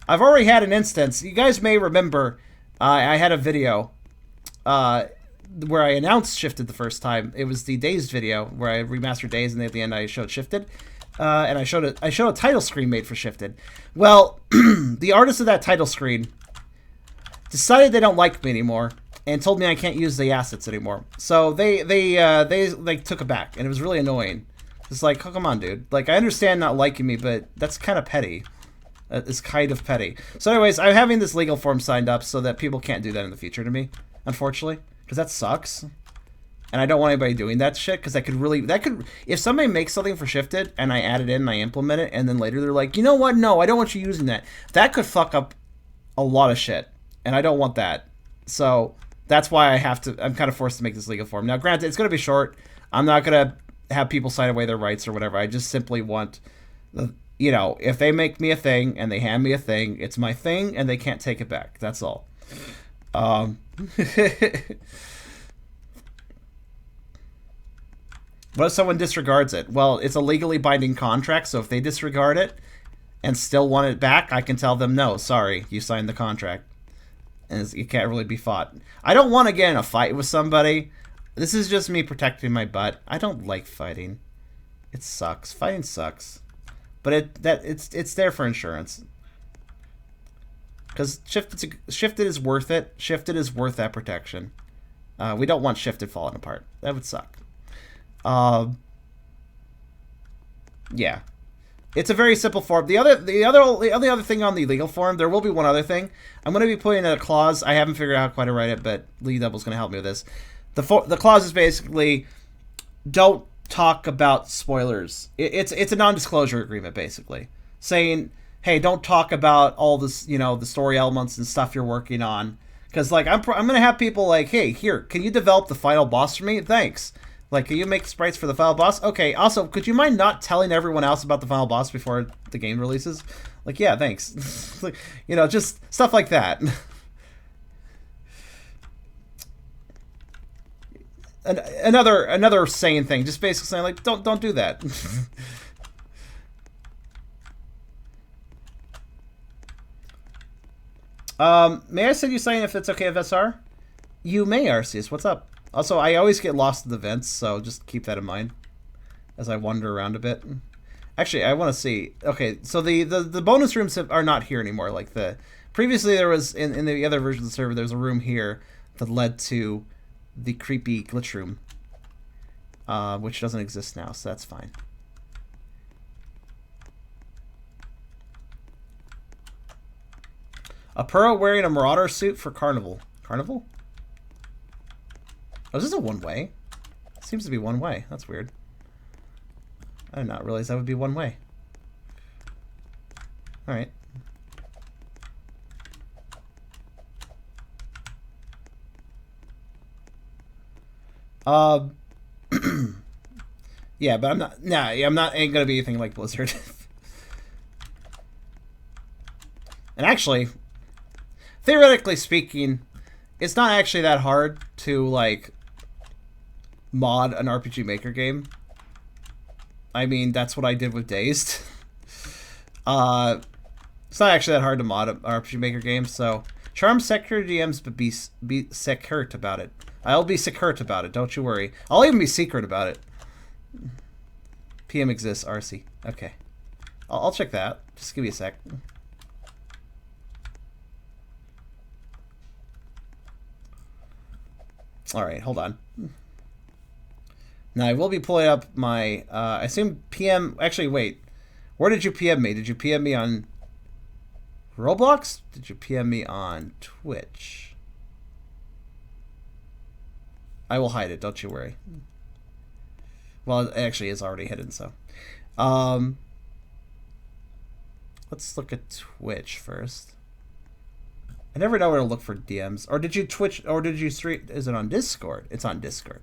I've already had an instance. You guys may remember I had a video where I announced Shifted the first time. It was the Dazed video where I remastered Dazed, and at the end I showed Shifted. And I showed a title screen made for Shifted. Well, the artist of that title screen decided they don't like me anymore and told me I can't use the assets anymore. So they took it back, and it was really annoying. It's like, oh, come on, dude. Like, I understand not liking me, but that's kind of petty. It's kind of petty. So anyways, I'm having this legal form signed up so that people can't do that in the future to me, unfortunately, because that sucks. And I don't want anybody doing that shit, because if somebody makes something for Shifted and I add it in and I implement it, and then later they're like, you know what, no, I don't want you using that. That could fuck up a lot of shit, and I don't want that. So that's why I'm kind of forced to make this legal form. Now, granted, it's going to be short. I'm not going to have people sign away their rights or whatever. I just simply want, if they make me a thing and they hand me a thing, it's my thing and they can't take it back. That's all. What if someone disregards it? Well, it's a legally binding contract, so if they disregard it and still want it back, I can tell them, no, sorry, you signed the contract. And it can't really be fought. I don't want to get in a fight with somebody. This is just me protecting my butt. I don't like fighting. It sucks. Fighting sucks. But it's there for insurance. Because Shifted is worth it. Shifted is worth that protection. We don't want Shifted falling apart. That would suck. Yeah, it's a very simple form. The other thing on the legal form, there will be one other thing. I'm going to be putting in a clause. I haven't figured out how quite to write it, but Lee Double's going to help me with this. The clause is basically, don't talk about spoilers. It's a non-disclosure agreement, basically, saying, hey, don't talk about all this, the story elements and stuff you're working on, because like I'm going to have people like, hey, here, can you develop the final boss for me? Thanks. Like, can you make sprites for the final boss? Okay, also, could you mind not telling everyone else about the final boss before the game releases? Like, yeah, thanks. Like, just stuff like that. Another sane thing, just basically saying, like, don't do that. May I send you something if it's okay with SR? You may, Arceus. What's up? Also, I always get lost in the vents, so just keep that in mind as I wander around a bit. Actually, I want to see. Okay, so the bonus rooms are not here anymore. Like previously, there was in the other version of the server, there was a room here that led to the creepy glitch room. which doesn't exist now, so that's fine. A Puro wearing a Marauder suit for Carnival. Carnival? Oh, is this a one-way? It seems to be one way. That's weird. I did not realize that would be one way. Alright. Yeah, but I'm not. Nah, I'm not. Ain't gonna be anything like Blizzard. And actually, theoretically speaking, it's not actually that hard to like mod an RPG Maker game. I mean, that's what I did with Dazed. It's not actually that hard to mod an RPG Maker game. So, charm secure DMs, but be secret about it. I'll be secret about it. Don't you worry. I'll even be secret about it. PM exists, RC. Okay. I'll check that. Just give me a sec. Alright, hold on. Now, I will be pulling up my... I assume PM... Actually, wait. Where did you PM me? Did you PM me on Roblox? Did you PM me on Twitch? I will hide it, don't you worry. Well, it actually is already hidden, so. Let's look at Twitch first. I never know where to look for DMs. Or did you Twitch, or did you stream, is it on Discord? It's on Discord.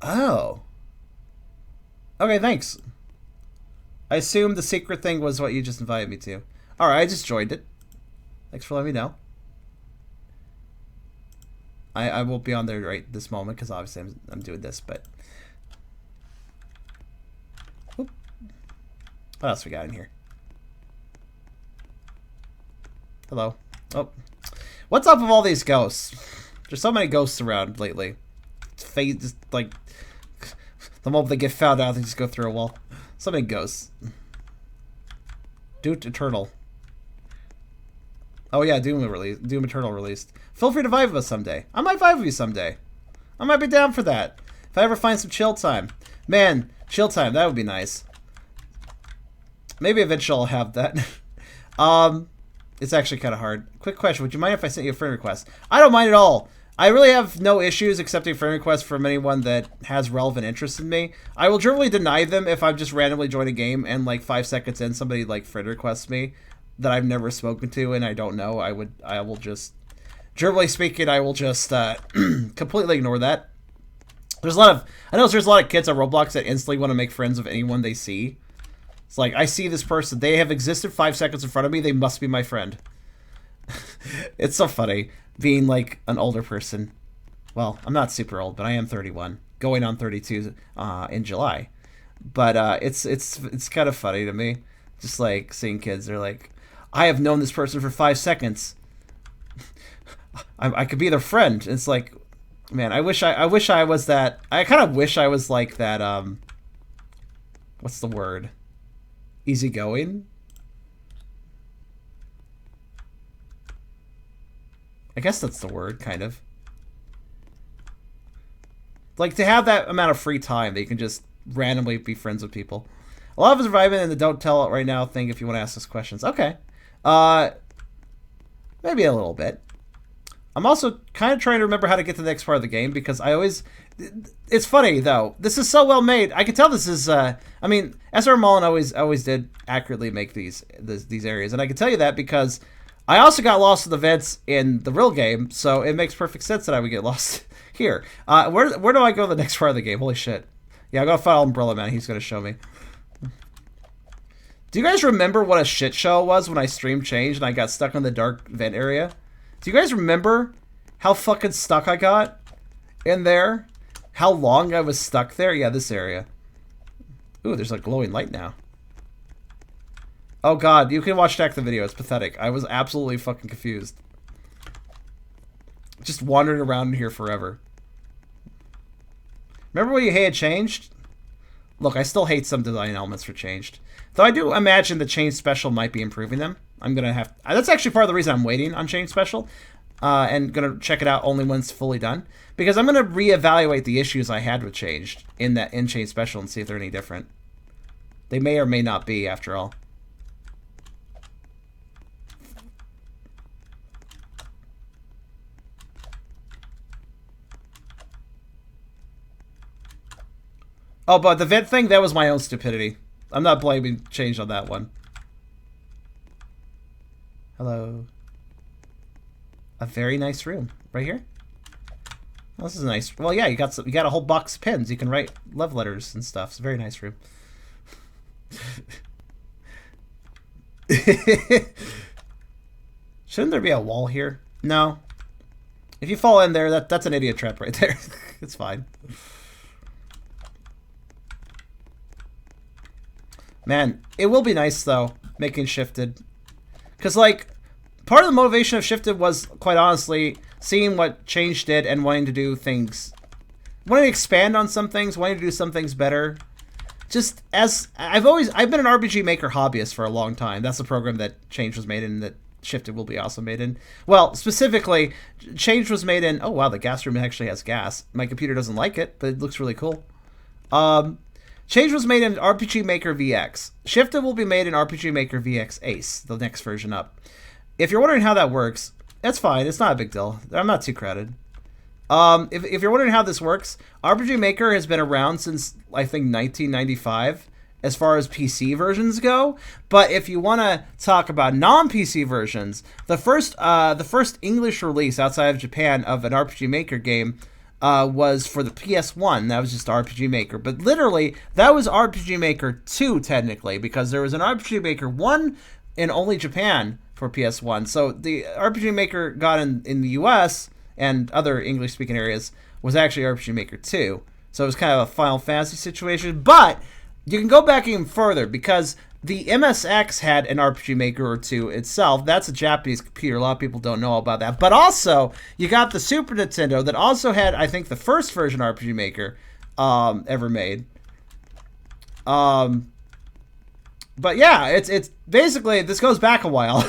Oh. Okay, thanks. I assume the secret thing was what you just invited me to. Alright, I just joined it. Thanks for letting me know. I won't be on there right this moment because obviously I'm doing this, but... Whoop. What else we got in here? Hello. Oh. What's up with all these ghosts? There's so many ghosts around lately. Fate just like... The moment they get found out, they just go through a wall. So many ghosts. Doom Eternal. Oh yeah, Doom Eternal released. Feel free to vibe with us someday. I might vibe with you someday. I might be down for that. If I ever find some chill time. Man, chill time, that would be nice. Maybe eventually I'll have that. It's actually kind of hard. Quick question, would you mind if I sent you a friend request? I don't mind at all. I really have no issues accepting friend requests from anyone that has relevant interest in me. I will generally deny them if I've just randomly joined a game and like 5 seconds in somebody like friend requests me that I've never spoken to and I don't know. I will just, generally speaking, I will just completely ignore that. I know there's a lot of kids on Roblox that instantly want to make friends with anyone they see. It's like, I see this person, they have existed 5 seconds in front of me, they must be my friend. It's so funny being like an older person. Well, I'm not super old, but I am 31, going on 32 in July. But it's kind of funny to me, just like seeing kids. They're like, I have known this person for 5 seconds. I could be their friend. It's like, man, I wish I was that. I kind of wish I was like that. What's the word? Easygoing. I guess that's the word, kind of. Like, to have that amount of free time that you can just randomly be friends with people. A lot of us are vibing in the don't tell it right now thing if you want to ask us questions. Okay. Maybe a little bit. I'm also kind of trying to remember how to get to the next part of the game because I always... It's funny, though. This is so well made. I can tell this is... I mean, Srmullen always did accurately make these areas. And I can tell you that because... I also got lost in the vents in the real game, so it makes perfect sense that I would get lost here. Where do I go the next part of the game? Holy shit. Yeah, I'm going to find Umbrella Man. He's going to show me. Do you guys remember what a shit show it was when I stream changed and I got stuck in the dark vent area? Do you guys remember how fucking stuck I got in there? How long I was stuck there? Yeah, this area. Ooh, there's a glowing light now. Oh god, you can watch back the video. It's pathetic. I was absolutely fucking confused. Just wandered around here forever. Remember what you hated changed? Look, I still hate some design elements for changed. Though I do imagine the change special might be improving them. I'm gonna have... That's actually part of the reason I'm waiting on change special. and gonna check it out only when it's fully done, because I'm gonna reevaluate the issues I had with Changed in that in-chain special and see if they're any different. They may or may not be, after all. Oh, but the vent thing, that was my own stupidity. I'm not blaming Change on that one. Hello. A very nice room. Right here? Oh, this is nice. Well, yeah, you got a whole box of pens. You can write love letters and stuff. It's a very nice room. Shouldn't there be a wall here? No. If you fall in there, that's an idiot trap right there. It's fine. Man, it will be nice, though, making Shifted. Because, like, part of the motivation of Shifted was, quite honestly, seeing what Change did and wanting to do things. Wanting to expand on some things, wanting to do some things better. Just as I've been an RPG Maker hobbyist for a long time. That's the program that Change was made in, that Shifted will be also made in. Well, specifically, Change was made in... Oh, wow, the gas room actually has gas. My computer doesn't like it, but it looks really cool. Change was made in RPG Maker VX. Shifted will be made in RPG Maker VX Ace, the next version up. If you're wondering how that works, that's fine. It's not a big deal. I'm not too crowded. If you're wondering how this works, RPG Maker has been around since, I think, 1995 as far as PC versions go. But if you want to talk about non-PC versions, the first English release outside of Japan of an RPG Maker game was for the PS1. That was just RPG Maker. But literally, that was RPG Maker 2, technically, because there was an RPG Maker 1 in only Japan for PS1. So the RPG Maker got in the US and other English-speaking areas was actually RPG Maker 2. So it was kind of a Final Fantasy situation. But you can go back even further, because the MSX had an RPG Maker or 2 itself. That's a Japanese computer. A lot of people don't know about that. But also, you got the Super Nintendo that also had, I think, the first version RPG Maker ever made. But yeah, it's basically, this goes back a while.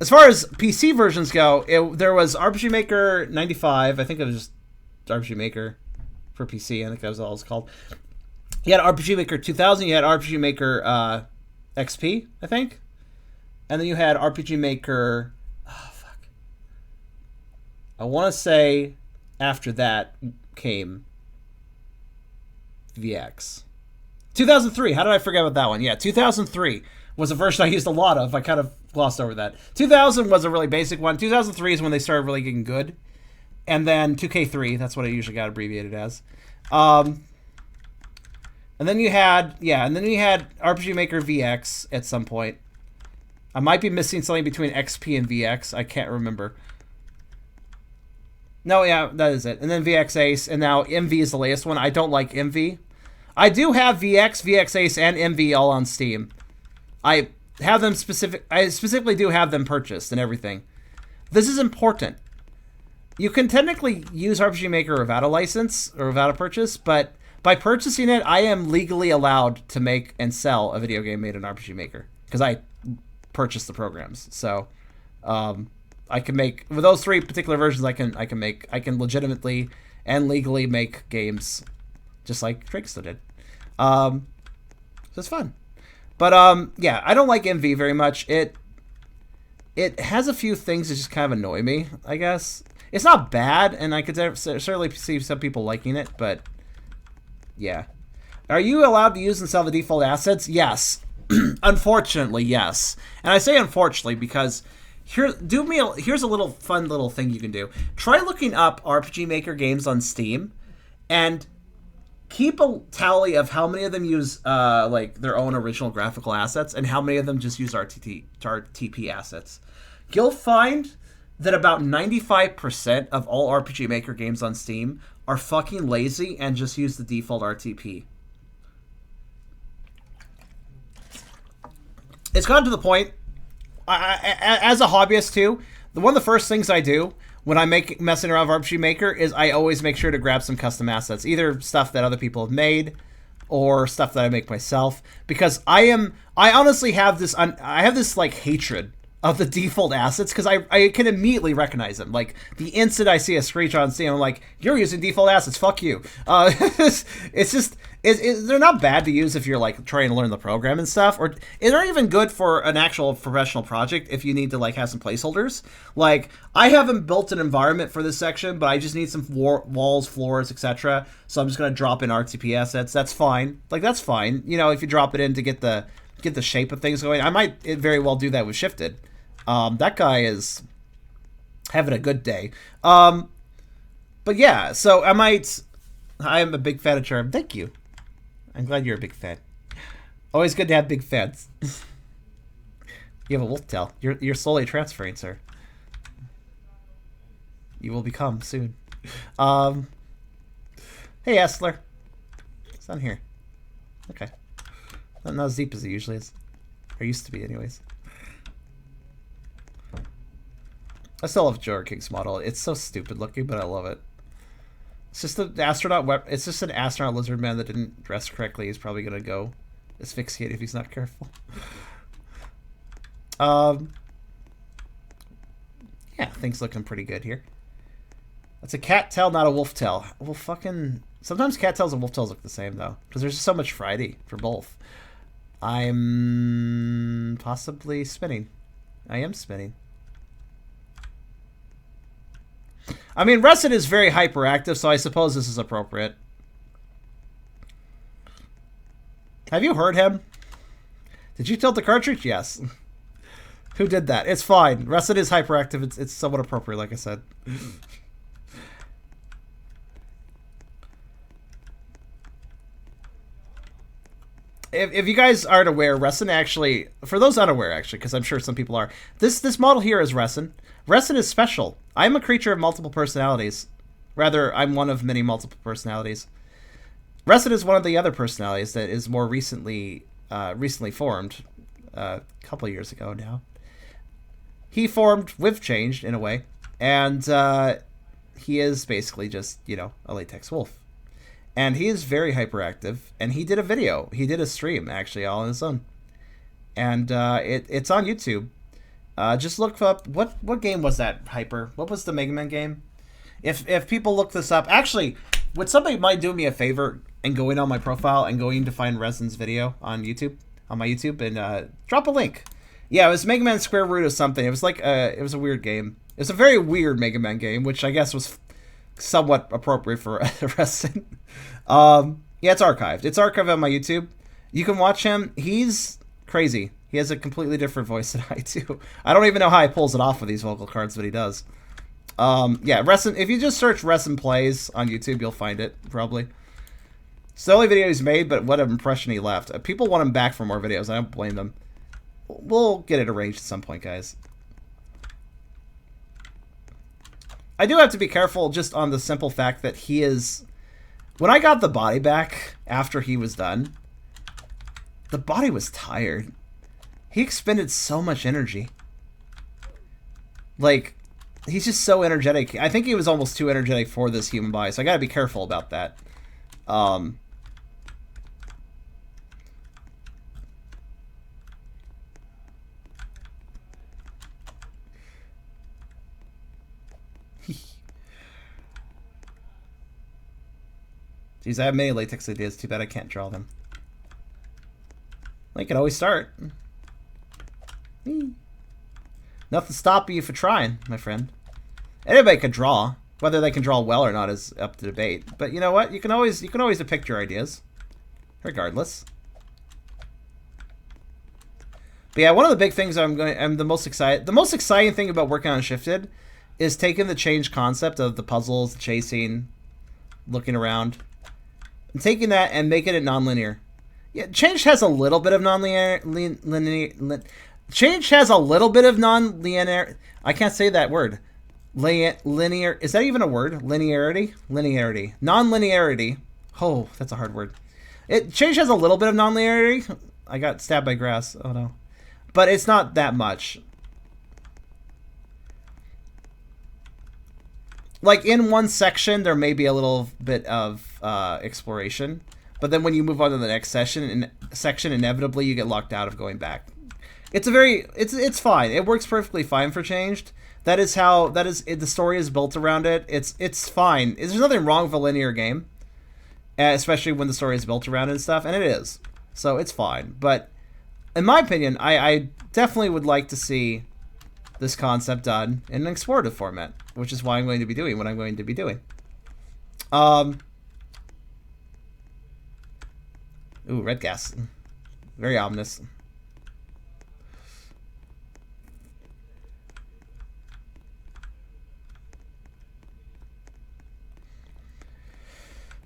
As far as PC versions go, there was RPG Maker 95. I think it was just RPG Maker for PC. I think that was all it's called. You had RPG Maker 2000. You had RPG Maker XP, I think. And then you had RPG Maker... Oh, fuck. I want to say after that came VX. 2003. How did I forget about that one? Yeah, 2003 was a version I used a lot of. I kind of glossed over that. 2000 was a really basic one. 2003 is when they started really getting good. And then 2K3, that's what I usually got abbreviated as. And then you had RPG Maker VX at some point. I might be missing something between XP and VX. I can't remember. No, yeah, that is it. And then VX Ace, and now MV is the latest one. I don't like MV. I do have VX, VX Ace, and MV all on Steam. I have them I specifically do have them purchased and everything. This is important. You can technically use RPG Maker without a license or without a purchase, but by purchasing it, I am legally allowed to make and sell a video game made in RPG Maker because I purchased the programs. So I can make, with those three particular versions, I can legitimately and legally make games just like Trickster did. So it's fun. But yeah, I don't like MV very much. It has a few things that just kind of annoy me, I guess. It's not bad, and I could certainly see some people liking it, but yeah. Are you allowed to use and sell the default assets? Yes. Unfortunately, yes. And I say unfortunately because here's a little fun little thing you can do. Try looking up RPG Maker games on Steam and keep a tally of how many of them use like their own original graphical assets and how many of them just use RTP assets. You'll find that about 95% of all RPG Maker games on Steam are fucking lazy and just use the default RTP. It's gotten to the point, as a hobbyist too, one of the first things I do when I'm messing around with RPG Maker is I always make sure to grab some custom assets, either stuff that other people have made or stuff that I make myself, because I honestly have this like hatred of the default assets because I can immediately recognize them. Like the instant I see a screenshot on Steam, I'm like, you're using default assets. Fuck you. It's just they're not bad to use if you're like trying to learn the program and stuff, or they're even good for an actual professional project if you need to like have some placeholders. Like I haven't built an environment for this section, but I just need some walls, floors, etc. So I'm just gonna drop in RTP assets. That's fine. Like that's fine. You know, if you drop it in to get the shape of things going, I might very well do that with Shifted. That guy is having a good day. But yeah, so I am a big fan of Charm. Thank you. I'm glad you're a big fan. Always good to have big fans. You have a wolf tail. You're slowly transferring, sir. You will become soon. Hey, Essler. It's on here. Okay. Not as deep as it usually is. Or used to be, anyways. I still love Jorah King's model. It's so stupid looking, but I love it. It's just an astronaut. It's just an astronaut lizard man that didn't dress correctly. He's probably gonna go asphyxiate if he's not careful. Yeah, things looking pretty good here. That's a cat tail, not a wolf tail. Well, fucking. Sometimes cat tails and wolf tails look the same though, because there's just so much variety for both. I'm possibly spinning. I am spinning. I mean, Russet is very hyperactive, so I suppose this is appropriate. Have you heard him? Did you tilt the cartridge? Yes. Who did that? It's fine. Russet is hyperactive. It's somewhat appropriate, like I said. If you guys aren't aware, Ressin actually, for those unaware actually, because I'm sure some people are, this model here is Ressin. Ressin is special. I'm a creature of multiple personalities. Rather, I'm one of many multiple personalities. Ressin is one of the other personalities that is more recently formed, a couple of years ago now. He formed with changed in a way, and he is basically just, you know, a latex wolf. And he is very hyperactive, and he did a video. He did a stream, actually, all on his own. And it's on YouTube. Just look up, what game was that, Hyper? What was the Mega Man game? If people look this up, actually, would somebody mind doing me a favor and going on my profile and going to find Resin's video on YouTube, on my YouTube, and drop a link. Yeah, it was Mega Man Square Root of something. It was like, it was a weird game. It was a very weird Mega Man game, which I guess was somewhat appropriate for Resin. Yeah, it's archived. It's archived on my YouTube. You can watch him. He's crazy. He has a completely different voice than I do. I don't even know how he pulls it off with these vocal cards, but he does. Yeah, Resin. If you just search Resin Plays on YouTube, you'll find it, probably. It's the only video he's made, but what an impression he left. People want him back for more videos. I don't blame them. We'll get it arranged at some point, guys. I do have to be careful just on the simple fact that he is... When I got the body back after he was done, the body was tired. He expended so much energy. Like, he's just so energetic. I think he was almost too energetic for this human body, so I gotta be careful about that. Geez, I have many latex ideas. Too bad I can't draw them. I can always start. Nothing stopping you for trying, my friend. Anybody can draw. Whether they can draw well or not is up to debate. But you know what? You can always depict your ideas, regardless. But yeah, one of the big things I'm the most excited. The most exciting thing about working on Shifted is taking the change concept of the puzzles, the chasing, looking around, and taking that and making it non-linear. Yeah, change has a little bit of change has a little bit of non-linear. I can't say that word. Linear. Is that even a word? Linearity. Non-linearity. Oh, that's a hard word. Change has a little bit of non-linearity. I got stabbed by grass. Oh no, but it's not that much. Like, in one section, there may be a little bit of exploration, but then when you move on to the next section, inevitably you get locked out of going back. it's fine. It works perfectly fine for Changed. That is the story is built around it. It's fine. There's nothing wrong with a linear game, especially when the story is built around it and stuff, and it is. So it's fine. But in my opinion, I definitely would like to see this concept done in an explorative format, which is why I'm going to be doing what I'm going to be doing. Ooh, red gas. Very ominous.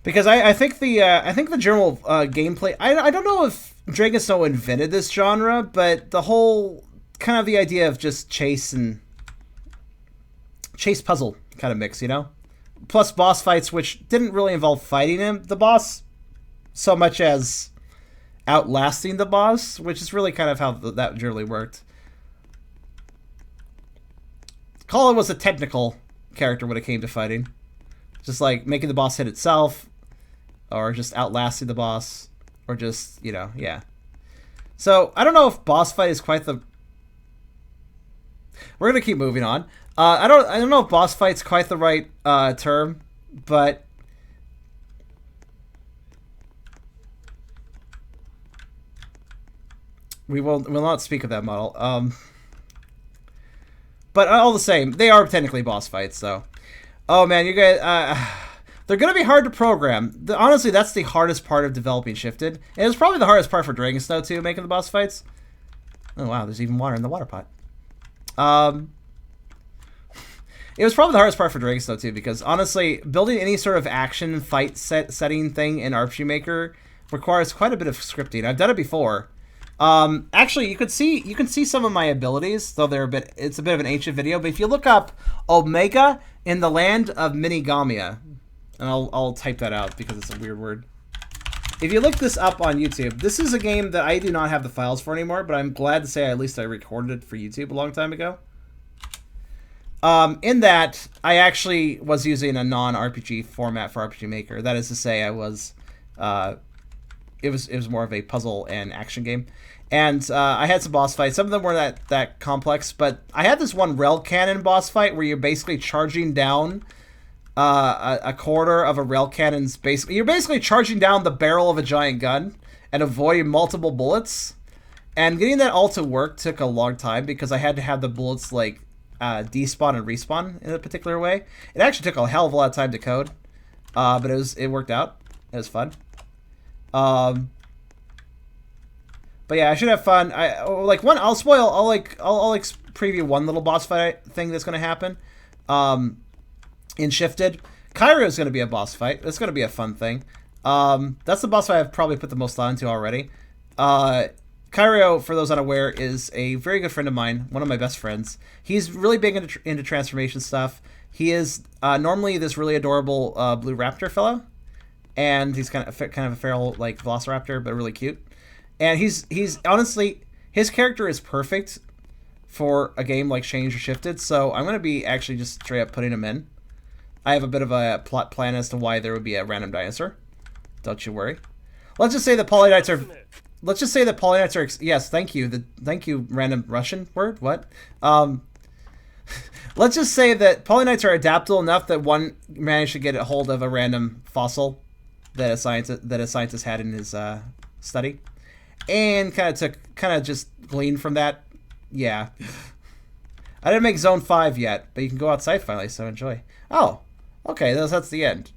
Because I think the general gameplay, I don't know if Dragon Snow invented this genre, but the whole kind of the idea of just chase puzzle kind of mix, you know? Plus boss fights, which didn't really involve fighting the boss so much as outlasting the boss, which is really kind of how that generally worked. Colin was a technical character when it came to fighting. Just like making the boss hit itself, or just outlasting the boss, or just, you know, yeah. So, I don't know if boss fight is quite the... We're gonna keep moving on. I don't know if boss fight's quite the right term, but we'll not speak of that model. But all the same, they are technically boss fights, though. Oh man, you guys, they're gonna be hard to program. Honestly, that's the hardest part of developing Shifted, and it's probably the hardest part for Dragon Snow too, making the boss fights. Oh wow, there's even water in the water pot. It was probably the hardest part for Dragon Snow too, because honestly, building any sort of action fight setting thing in RPG Maker requires quite a bit of scripting. I've done it before. Actually, you can see some of my abilities, though it's a bit of an ancient video. But if you look up Omega in the land of Minigamia, and I'll type that out because it's a weird word. If you look this up on YouTube, this is a game that I do not have the files for anymore, but I'm glad to say at least I recorded it for YouTube a long time ago. In that, I actually was using a non-RPG format for RPG Maker. That is to say, it was more of a puzzle and action game. And I had some boss fights. Some of them weren't that complex, but I had this one rail cannon boss fight where you're basically charging down a quarter of a rail cannon's you're basically charging down the barrel of a giant gun and avoiding multiple bullets. And getting that all to work took a long time because I had to have the bullets like despawn and respawn in a particular way. It actually took a hell of a lot of time to code, but it worked out. It was fun. But yeah, I should have fun. I'll preview one little boss fight thing that's going to happen. In Shifted, Cairo is going to be a boss fight. It's going to be a fun thing. That's the boss fight I've probably put the most thought into already. Cairo, for those unaware, is a very good friend of mine, one of my best friends. He's really big into transformation stuff. He is normally this really adorable blue raptor fellow, and he's kind of a feral like velociraptor, but really cute. And he's honestly, his character is perfect for a game like Changed or Shifted. So I'm gonna be actually just straight up putting him in. I have a bit of a plot plan as to why there would be a random dinosaur. Don't you worry. Let's just say the Polyknights are. Let's just say that Polyknights are. Yes, thank you. Thank you, random Russian word. What? Let's just say that Polyknights are adaptable enough that one managed to get a hold of a random fossil that a scientist had in his study, and kind of just gleaned from that. Yeah. I didn't make Zone 5 yet, but you can go outside finally, so enjoy. Oh, okay, that's the end.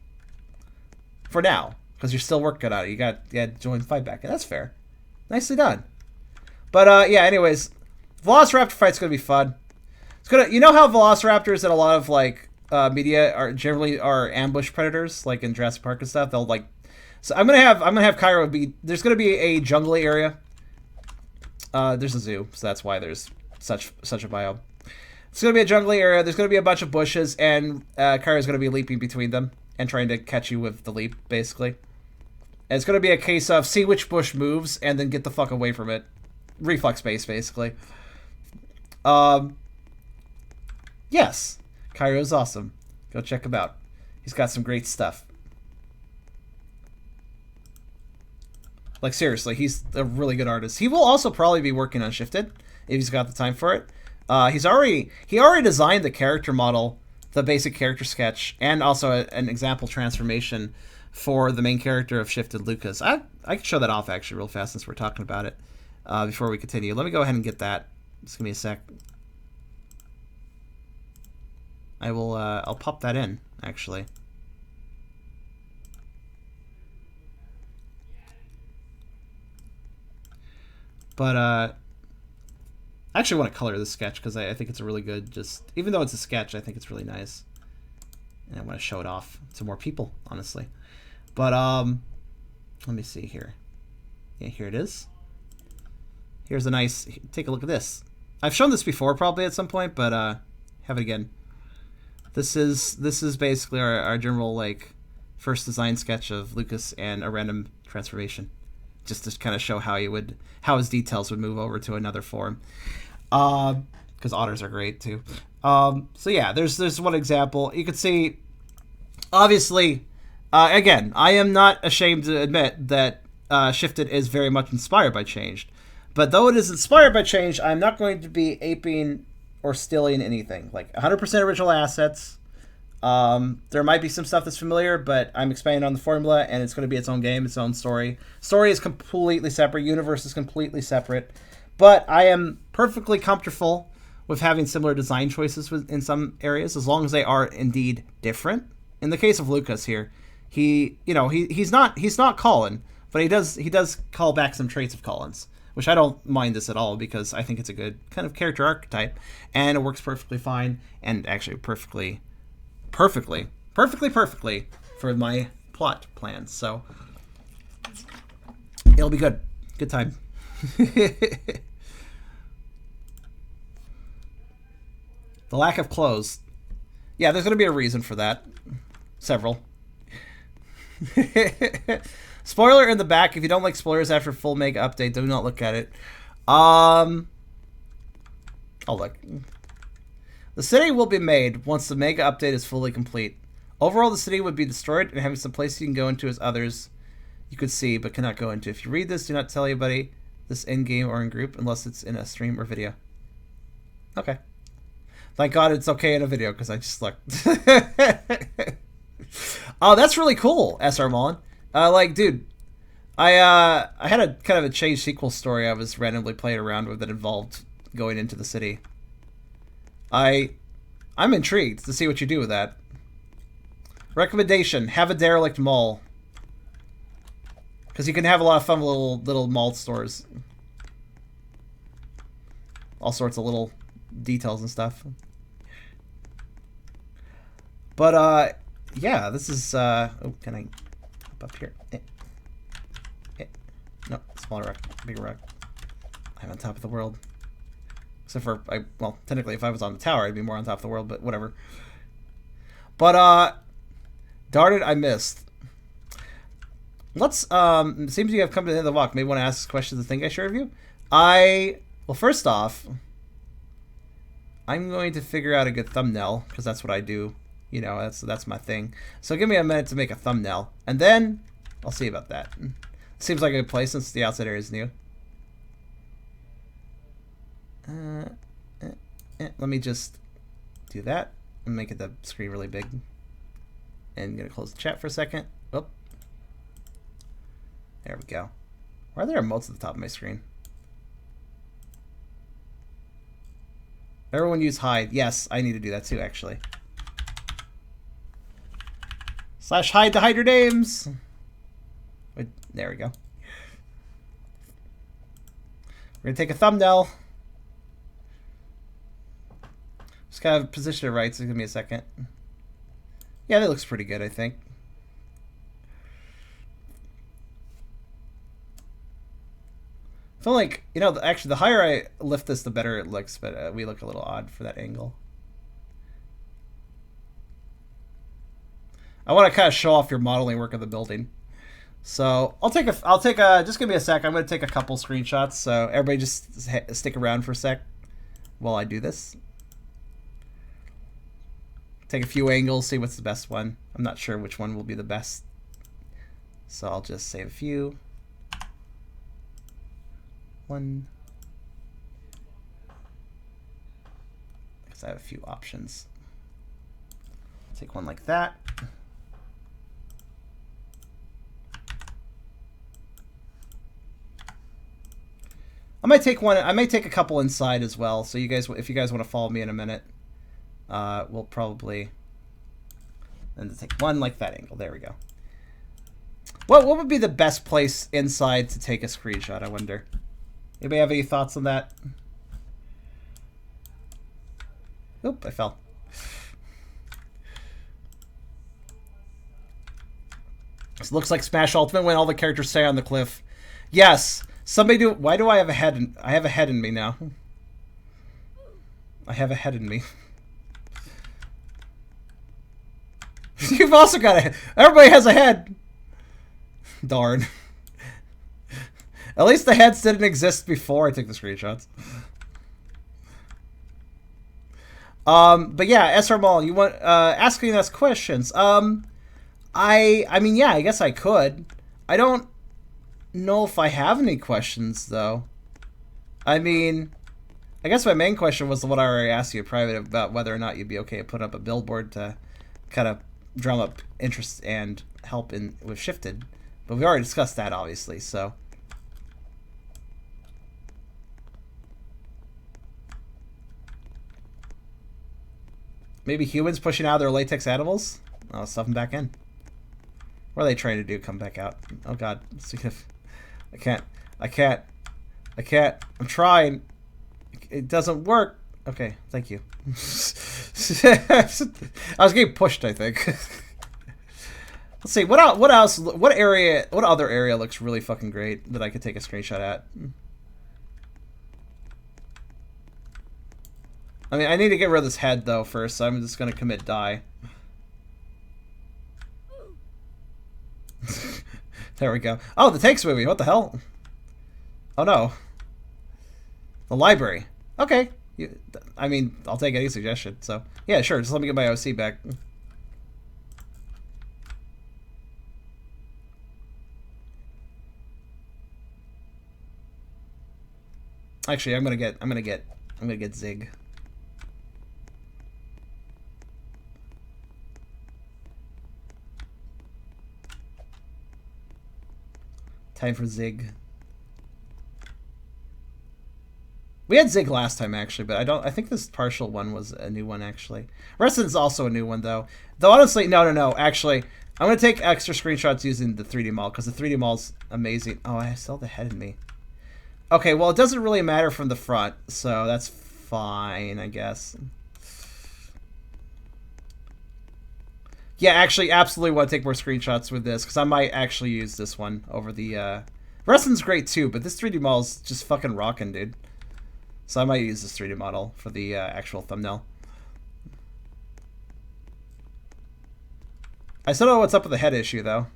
For now, because you're still working on it. You got to join the fight back, and that's fair. Nicely done. But yeah, anyways, Velociraptor fight's gonna be fun. It's gonna, you know how Velociraptors and a lot of like media are generally ambush predators, like in Jurassic Park and stuff. They'll like, so I'm gonna have Cairo be. There's gonna be a jungly area. There's a zoo, so that's why there's such a biome. It's gonna be a jungly area. There's gonna be a bunch of bushes, and Cairo's gonna be leaping between them and trying to catch you with the leap, basically. And it's gonna be a case of see which bush moves and then get the fuck away from it. Reflex based, basically. Yes, Cairo's awesome. Go check him out. He's got some great stuff. Like seriously, he's a really good artist. He will also probably be working on Shifted. if he's got the time for it. He already designed the character model, the basic character sketch, and also an example transformation for the main character of Shifted Lucas. I can show that off actually real fast since we're talking about it before we continue. Let me go ahead and get that. Just give me a sec. I'll pop that in actually. But I actually want to color this sketch because I think it's a really good, just even though it's a sketch, I think it's really nice. And I want to show it off to more people, honestly. But let me see here. Yeah, here it is. Here's a nice, take a look at this. I've shown this before probably at some point, but have it again. This is basically our general like first design sketch of Lucas and a random transformation. Just to kind of show how his details would move over to another form. Because otters are great too. So yeah, there's one example. You can see, obviously, again, I am not ashamed to admit that Shifted is very much inspired by Changed. But though it is inspired by Changed, I'm not going to be aping or stealing anything. Like 100% original assets. There might be some stuff that's familiar, but I'm expanding on the formula, and it's going to be its own game, its own story. Story is completely separate. Universe is completely separate. But I am perfectly comfortable with having similar design choices in some areas, as long as they are indeed different. In the case of Lucas here, he's not Colin, but he does call back some traits of Colin's, which I don't mind this at all because I think it's a good kind of character archetype, and it works perfectly fine, and actually perfectly for my plot plans. So it'll be good time. The lack of clothes, yeah, there's gonna be a reason for that. Several. Spoiler in the back: if you don't like spoilers after full mega update, do not look at it. Oh look. The city will be made once the mega update is fully complete. Overall, the city would be destroyed and having some places you can go into as others you could see but cannot go into. If you read this, do not tell anybody this in-game or in group unless it's in a stream or video. Okay. Thank God it's okay in a video because I just looked. Oh, that's really cool, Srmullen. Like, dude, I had a kind of a Change sequel story I was randomly playing around with that involved going into the city. I'm intrigued to see what you do with that. Recommendation: have a derelict mall, because you can have a lot of fun with little mall stores. All sorts of little details and stuff. But yeah, this is oh, can I up here? No, smaller rock, bigger rock. I'm on top of the world. Except for, well, technically if I was on the tower, I'd be more on top of the world, but whatever. But, darn it, I missed. Let's, it seems you have come to the end of the walk. Maybe want to ask questions I think I shared with you? Well, first off, I'm going to figure out a good thumbnail, because that's what I do. You know, that's my thing. So give me a minute to make a thumbnail, and then I'll see about that. Seems like a good place since the outside area is new. Let me just do that and make it the screen really big. And I'm gonna close the chat for a second. Oh, there we go. Why are there emotes at the top of my screen? Everyone use hide. Yes, I need to do that too, actually. /hide to hide your names. Wait, there we go. We're gonna take a thumbnail. Just kind of position it right, so give me a second. Yeah, that looks pretty good, I think. I feel like, you know, actually, the higher I lift this, the better it looks, but we look a little odd for that angle. I want to kind of show off your modeling work of the building. So I'll take a, just give me a sec. I'm going to take a couple screenshots. So everybody just stick around for a sec while I do this. Take a few angles, see what's the best one. I'm not sure which one will be the best. So I'll just save a few. 1, I have a few options. Take one like that. I might take one. I may take a couple inside as well. So you guys, if you guys want to follow me in a minute, we'll probably and take one like that angle. There we go. What would be the best place inside to take a screenshot? I wonder. Anybody have any thoughts on that? Oop! I fell. This looks like Smash Ultimate when all the characters stay on the cliff. Yes. Somebody do. Why do I have a head? I have a head in me now. I have a head in me. You've also got a head. Everybody has a head. Darn. At least the heads didn't exist before I took the screenshots. But yeah, Srmullen, you want asking us questions? I mean, yeah, I guess I could. I don't know if I have any questions though. I mean, I guess my main question was the one I already asked you private about whether or not you'd be okay to put up a billboard to kind of drum up interest and help in with Shifted, but we already discussed that obviously. So maybe humans pushing out their latex animals. I'll stuff them back in. What are they trying to do? Come back out? Oh God! I can't. I'm trying. It doesn't work. Okay, thank you. I was getting pushed, I think. Let's see. What else? What other area looks really fucking great that I could take a screenshot at? I mean, I need to get rid of this head though first, so I'm just gonna commit die. There we go. Oh, the Tanks movie. What the hell? Oh no. The library. Okay. I mean, I'll take any suggestion. So yeah, sure. Just let me get my OC back. Actually, I'm gonna get Zig. Time for Zig. We had Zig last time actually, but I think this partial one was a new one actually. Resident's also a new one though. Though honestly, no. Actually, I'm gonna take extra screenshots using the 3D model because the 3D model's amazing. Oh, I still have the head in me. Okay, well it doesn't really matter from the front, so that's fine, I guess. Yeah, actually, absolutely want to take more screenshots with this because I might actually use this one over the. Wrestling's great too, but this 3D model's just fucking rocking, dude. So I might use this 3D model for the actual thumbnail. I still don't know what's up with the head issue though.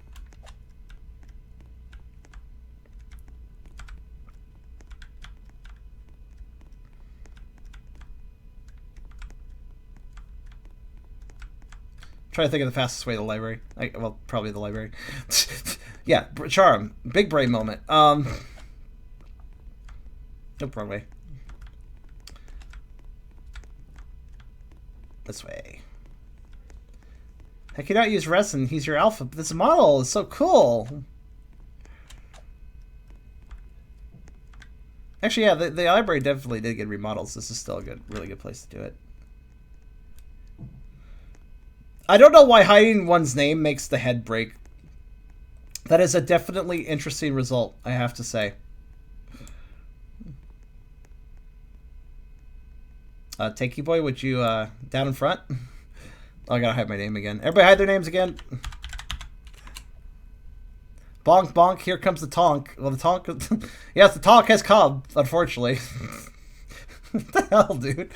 Try to think of the fastest way to the library. Well, probably the library. Yeah, charm. Big brain moment. Nope, wrong way. This way. I cannot use resin. He's your alpha. But this model is so cool. Actually, yeah, the library definitely did get remodels. This is still a really good place to do it. I don't know why hiding one's name makes the head break. That is a definitely interesting result, I have to say. Takey boy, would you down in front? Oh, I gotta hide my name again. Everybody hide their names again. Bonk, bonk, here comes the tonk. Well, the tonk... yes, the tonk has come, unfortunately. What the hell, dude?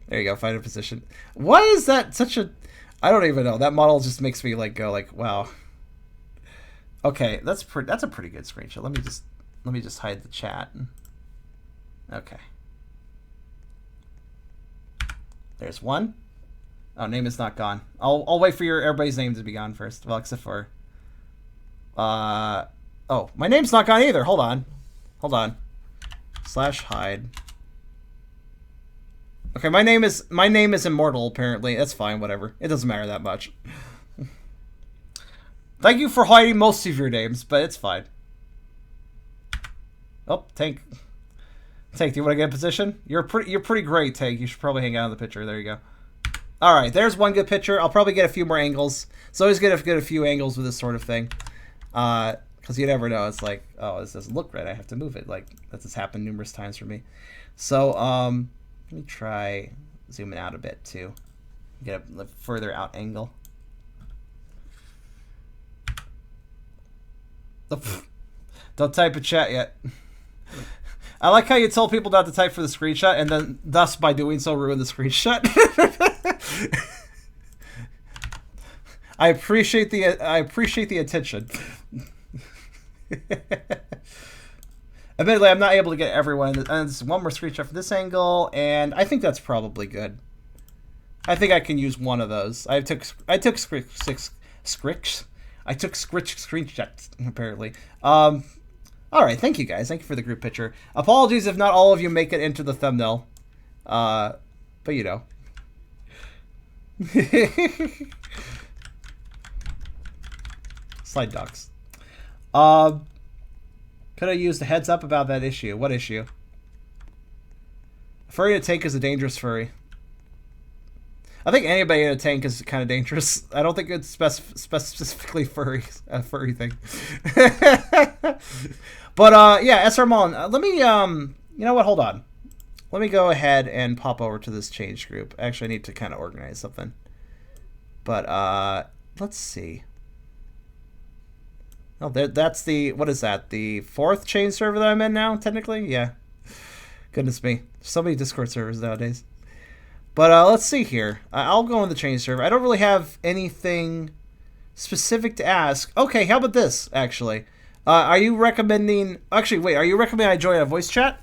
There you go, find a position. Why is that such a... I don't even know. That model just makes me like go like, wow. Okay, that's a pretty good screenshot. Let me just hide the chat. Okay. There's one. Oh, name is not gone. I'll wait for everybody's name to be gone first. Well, except for oh, my name's not gone either. Hold on. /hide. Okay, my name is immortal, apparently. That's fine, whatever. It doesn't matter that much. Thank you for hiding most of your names, but it's fine. Oh, Tank. Tank, do you want to get in position? You're pretty great, Tank. You should probably hang out in the picture. There you go. All right, there's one good picture. I'll probably get a few more angles. It's always good to get a few angles with this sort of thing. Because you never know. It's like, oh, this doesn't look right. I have to move it. Like, that's happened numerous times for me. So, let me try zooming out a bit, too. Get a further out angle. Don't type a chat yet. I like how you told people not to type for the screenshot, and then, thus, by doing so, ruin the screenshot. I appreciate the attention. Admittedly, I'm not able to get everyone. And there's one more screenshot from this angle, and I think that's probably good. I think I can use one of those. I took screenshots apparently. All right, thank you guys. Thank you for the group picture. Apologies if not all of you make it into the thumbnail. But you know. Slide docs. Could I use the heads up about that issue? What issue? A furry in a tank is a dangerous furry. I think anybody in a tank is kind of dangerous. I don't think it's specifically a furry thing. But yeah, Srmullen, let me you know what? Hold on. Let me go ahead and pop over to this change group. Actually, I need to kind of organize something. But let's see. Oh, that's the, what is that? The 4th change server that I'm in now, technically? Yeah. Goodness me. So many Discord servers nowadays. But let's see here. I'll go on the change server. I don't really have anything specific to ask. Okay, how about this, actually? Are you recommending... Actually, wait. Are you recommending I join a voice chat?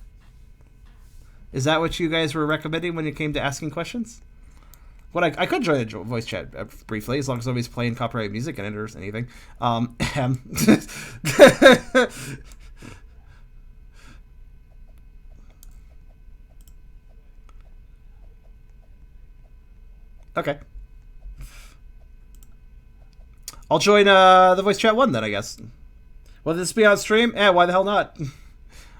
Is that what you guys were recommending when it came to asking questions? What I could join a voice chat briefly, as long as nobody's playing copyrighted music in it or anything. Okay. I'll join the voice chat one then, I guess. Will this be on stream? Yeah, why the hell not?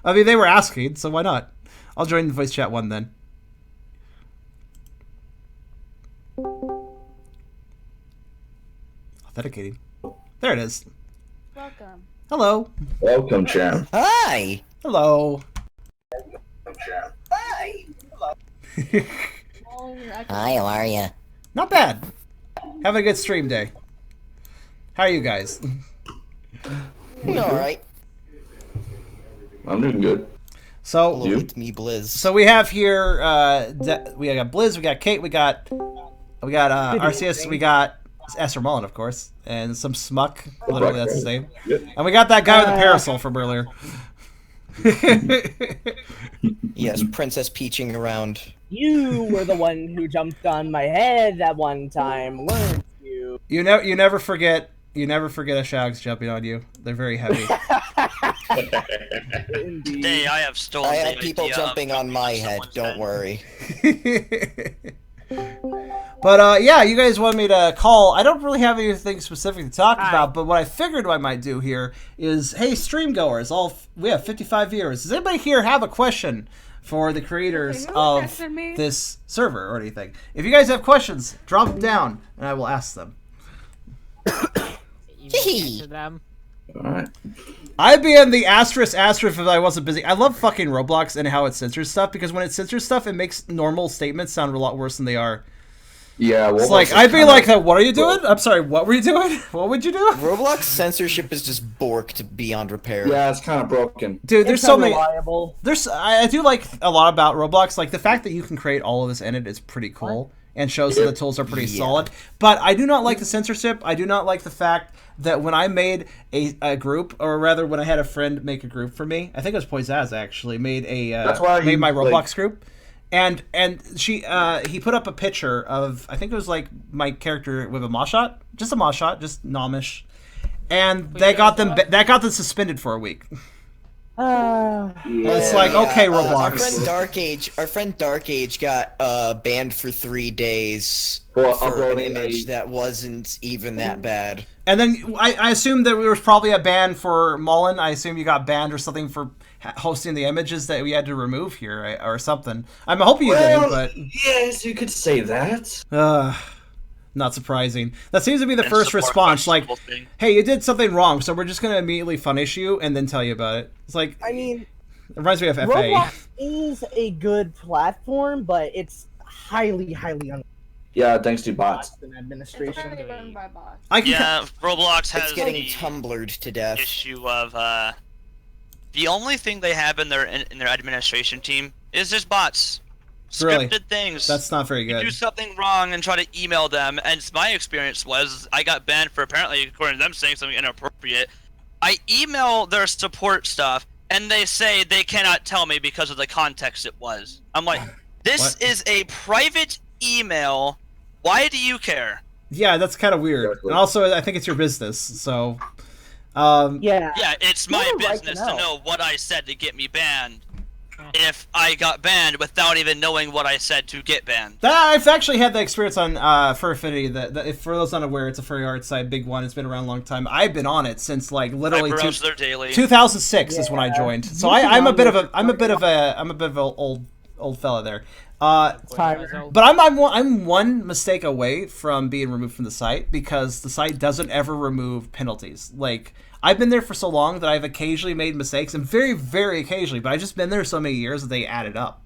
I mean, they were asking, so why not? I'll join the voice chat one then. Authenticating. There it is. Welcome. Hello. Welcome, champ. Hi. Hello. Welcome, champ. Hi. Oh, Hi, how are you? Not bad. Having a good stream day. How are you guys? Alright. I'm doing good. So, Hello, it's me, Blizz. so we have here, we got Blizz, we got Kate, we got RCS, we got Srmullen, of course, and some Smuck, literally that's his name. And we got that guy with the parasol from earlier. Yes, Princess Peaching around. You were the one who jumped on my head that one time, weren't you? You never forget a Shags jumping on you. They're very heavy. Indeed. Today I have stolen I the had people idea jumping of on my head, someone's don't worry. But yeah, you guys want me to call. I don't really have anything specific to talk about, but what I figured I might do here is, hey, stream goers, we have 55 viewers. Does anybody here have a question for the creators of this server or anything? If you guys have questions, drop them down, and I will ask them. them. Alright. I'd be in the asterisk if I wasn't busy. I love fucking Roblox and how it censors stuff, because when it censors stuff, it makes normal statements sound a lot worse than they are. Yeah, It's like, I'd be like, what are you doing? I'm sorry, what were you doing? What would you do? Roblox censorship is just borked beyond repair. Yeah, it's kind of broken. Dude, there's It's so many... unreliable. I do like a lot about Roblox. Like, the fact that you can create all of this in it is pretty cool. And shows that the tools are pretty solid. But I do not like the censorship. I do not like the fact that when I made a group, or rather when I had a friend make a group for me, I think it was Poizaz actually, made my Roblox group. And he put up a picture of, I think it was like my character with a mosh shot, just Nomish. And that got them suspended for a week. It's like, okay, Our Roblox. friend Dark Age got banned for 3 days For for an uploading image a- that wasn't even that bad. And then I assume there was probably a ban for Mullen. I assume you got banned or something for hosting the images that we had to remove here or something. I'm hoping you didn't, but yes, you could say that. not surprising. That seems to be the And first support response. Like, questionable thing. hey, you did something wrong, so we're just gonna immediately punish you and then tell you about it. It's like, I mean, it reminds me of FA. Roblox is a good platform, but it's highly Yeah, thanks to bots. unboxed in It's administration. currently run by bots. I can. Yeah, Roblox has It's getting the tumblered to death. issue of the only thing they have in their administration team is just bots, Really? scripted things. That's not very You good. do something wrong and try to email them, and my experience was I got banned for apparently, according to them, saying something inappropriate. I email their support stuff, and they say they cannot tell me because of the context it was. I'm like, this What? is a private email. Why do you care? Yeah, that's kind of weird. Exactly. And also, I think it's your business, so. Yeah. Yeah, it's my You have a right to business to know. know what I said to get me banned. If I got banned without even knowing what I said to get banned. I've actually had that experience on Fur Affinity. That if for those unaware, it's a furry art site, big one. It's been around a long time. I've been on it since like literally I browse their daily. 2006 is when I joined. So I'm a bit of a old fella there. Timer. But I'm one mistake away from being removed from the site because the site doesn't ever remove penalties. Like, I've been there for so long that I've occasionally made mistakes, and very, very occasionally, but I've just been there so many years that they added up.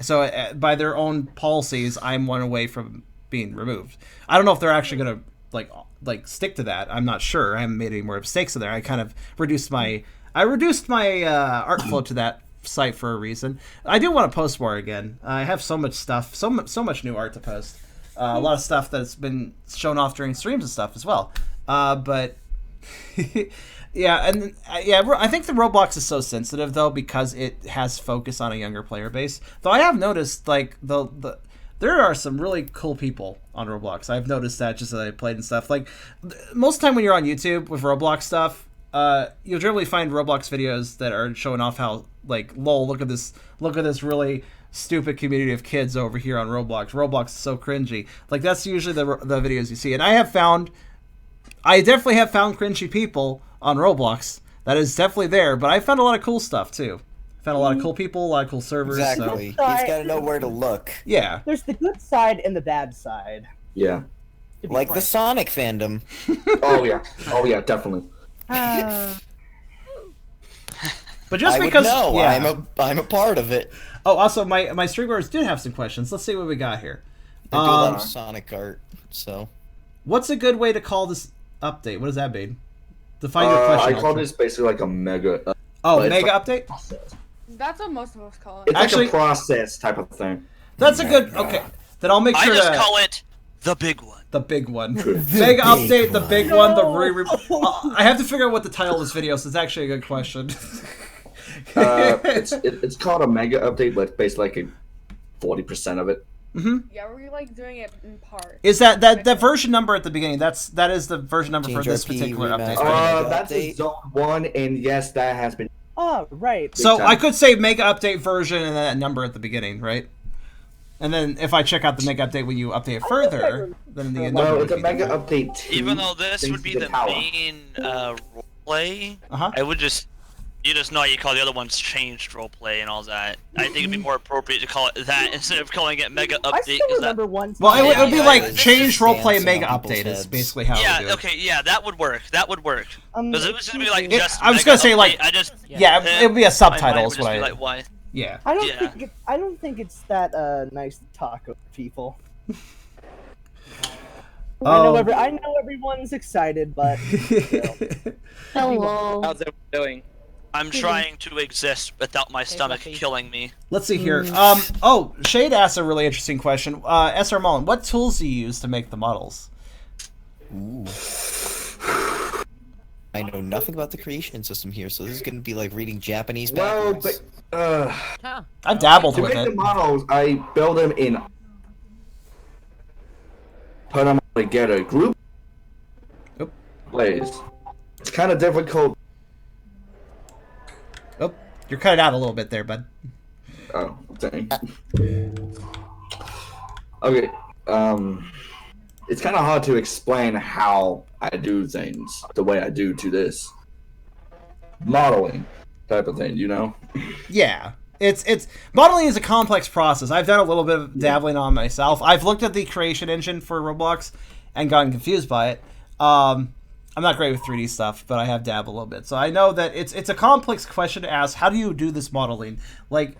So by their own policies, I'm one away from being removed. I don't know if they're actually going to like stick to that. I'm not sure. I haven't made any more mistakes in there. I kind of reduced my art flow to that site for a reason. I do want to post more again. I have so much stuff, so much new art to post. A lot of stuff that's been shown off during streams and stuff as well. But yeah, and I think the Roblox is so sensitive though because it has focus on a younger player base. Though I have noticed like there are some really cool people on Roblox. I've noticed that just as I played and stuff. Like most of the time when you're on YouTube with Roblox stuff, you'll generally find Roblox videos that are showing off how like, lol, look at this really stupid community of kids over here on Roblox. Roblox is so cringy. Like that's usually the videos you see. And I definitely have found cringy people on Roblox. That is definitely there, but I found a lot of cool stuff too. Found a lot of cool people, a lot of cool servers. Exactly. So, You've got to know where to look. yeah. There's the good side and the bad side. Yeah. to be Like the frank. Sonic fandom. Oh yeah, definitely. But just I would because know. yeah. I'm a part of it. Oh, also my streamers did have some questions. Let's see what we got here. I do a lot of Sonic art, so. What's a good way to call this update? What does that mean? Define your I question. call Ultra. this basically like a mega. Oh, it's mega like- update? That's what most of us call it. It's Actually- like a process type of thing. That's a good. Okay, then I'll make I sure just to call it the big one. the big one. Good. Mega update, the big one. The No. I have to figure out what the title of this video is. So it's actually a good question. It's called a mega update, but it's basically like a 40% of it. Yeah, we're like doing it in part. Is that version number at the beginning? That is the version number for Change this RP particular update. remaster. right? That's a Update. zone 1, and yes, that has been. Oh, right. So time. I could say mega update version and then that number at the beginning, right? And then if I check out the mega update when you update it further, then the number No, would it's a be mega there. update 2. Even though this thanks would be to the tower. main roleplay, Uh-huh. I would just you just know you call the other ones changed roleplay and all that. I think it'd be more appropriate to call it that instead of calling it mega I update. still 'Cause that, remember one time. Well, it would be Yeah, like yeah, change yeah. roleplay Dance mega on people's update is heads. basically how it yeah, would do. okay, yeah, that would work. That would work. Because it was gonna be like It- just. I was mega gonna say, update, like- I just. Yeah, it would be a my subtitle mind is would just what be I. like, why? Yeah. Yeah. I don't think it's that nice to talk over people. Oh. I know everyone's excited, but Hello. How's everyone doing? I'm trying to exist without my stomach Fluffy. killing me. Let's see here. Shade asked a really interesting question. Srmullen, what tools do you use to make the models? Ooh. I know nothing about the creation system here, so this is going to be like reading Japanese Well, backwards. but Huh. I've dabbled to with make the it. models, I build them in. Put them together, group. Oop. Plays. It's kind of difficult. Oh, you're cutting out a little bit there, bud. Oh, dang. Okay. It's kind of hard to explain how I do things the way I do to this modeling type of thing, you know? Yeah. It's modeling is a complex process. I've done a little bit of dabbling on myself. I've looked at the creation engine for Roblox and gotten confused by it. I'm not great with 3D stuff, but I have dabbled a little bit. So I know that it's a complex question to ask. How do you do this modeling? Like,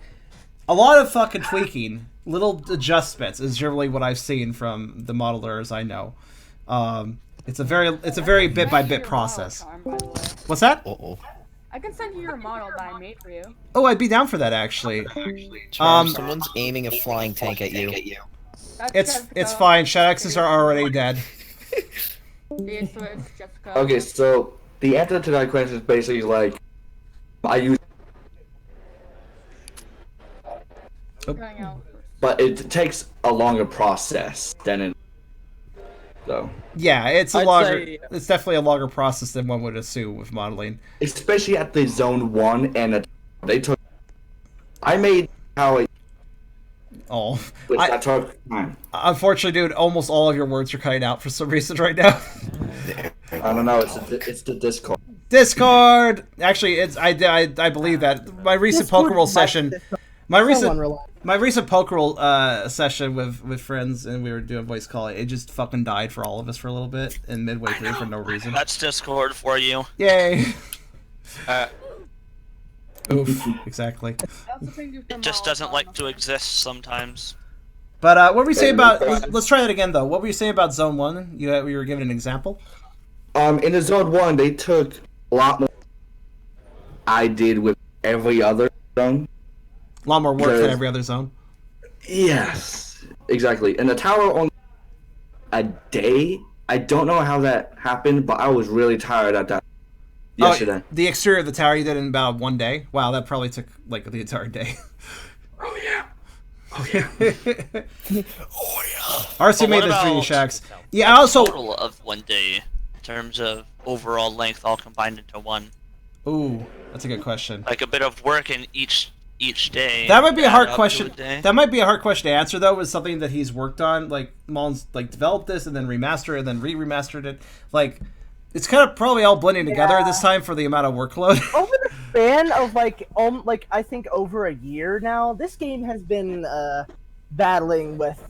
a lot of fucking tweaking, little adjustments is generally what I've seen from the modelers I know. It's a very bit by bit process. What's that? Uh-oh. I can send you your model that I made for you. Oh, I'd be down for that actually. Someone's aiming a flying tank at you. That's It's Jessica. fine. Shadx's are already dead. Yeah, so it's Jessica. Okay, so the answer to that question is basically like, I use, Going out. but it takes a longer process than it. So, Yeah, it's a I'd longer. say- It's definitely a longer process than one would assume with modeling. especially at the zone 1 and they took. I made how it. Oh, Which I- that took time. unfortunately, dude, almost all of your words are cutting out for some reason right now. I don't know. It's the Discord. Discord. Actually, it's I believe that my recent Discord poker roll is my session. system. My Someone recent rely. my recent poker roll session with friends, and we were doing voice call. It just fucking died for all of us for a little bit, and midway through for no reason. That's Discord for you. Yay. Oof. Exactly. That's the thing you It just doesn't like to exist sometimes. But what were you saying about? Let's try that again though. What were you saying about Zone 1? You were giving an example. In the zone 1, they took a lot more. I did with every other zone. A lot more work than Because- every other zone. Yes, exactly. And the tower only a day. I don't know how that happened, but I was really tired at that yesterday. Oh, the exterior of the tower you did in about one day. Wow, that probably took like the entire day. Oh yeah. RC But made what the 3D about shacks. Yeah, I also. Total of one day in terms of overall length all combined into one. Ooh, that's a good question. Like a bit of work in each day. That might be a add hard up to question. a day. That might be a hard question to answer though. With something that he's worked on, like Mullen's like developed this and then remastered it and then remastered it. Like, it's kind of probably all blending together at this time for the amount of workload. Over the span of like I think over a year now, this game has been battling with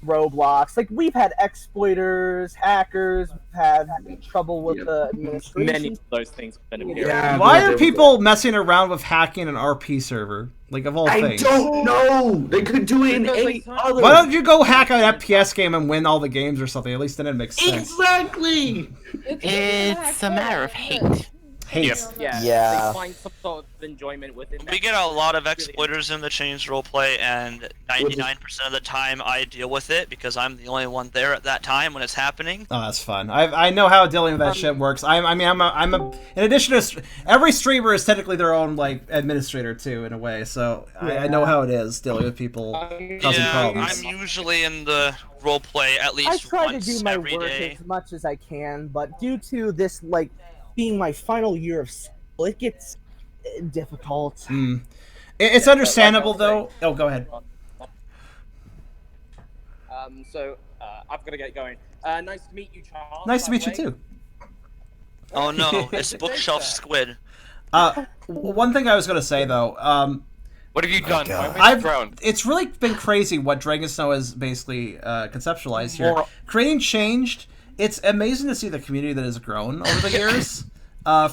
Roblox. Like, we've had exploiters, hackers, we've had trouble with the administration. Many of those things have been appearing. Yeah. Why are people messing around with hacking an RP server? Like, of all I things. don't know. They could do it in Because, any like, other. Why don't you go hack an FPS game and win all the games or something? At least then it makes sense. Exactly. It's a matter of hate. Hate. Yeah. They find some sort of enjoyment within that. We get a lot of exploiters in the Chains roleplay, and 99% of the time I deal with it because I'm the only one there at that time when it's happening. Oh, that's fun. I know how dealing with that shit works. I'm a in addition to every streamer is technically their own like administrator too in a way. So I know how it is dealing with people causing Yeah, problems. I'm usually in the roleplay at I least try to once do my every work day. as much as I can, but due to this, like, being my final year of school, it gets difficult. Mm. It's understandable though. Oh, go ahead. So I've got to get going. Nice to meet you, Charles. Nice to by meet you the way. too. Oh no, it's bookshelf squid. One thing I was gonna say though, What have you done? God. Why thrown? it's really been crazy what Dragon Snow has basically conceptualized here. More- Creating changed. It's amazing to see the community that has grown over the years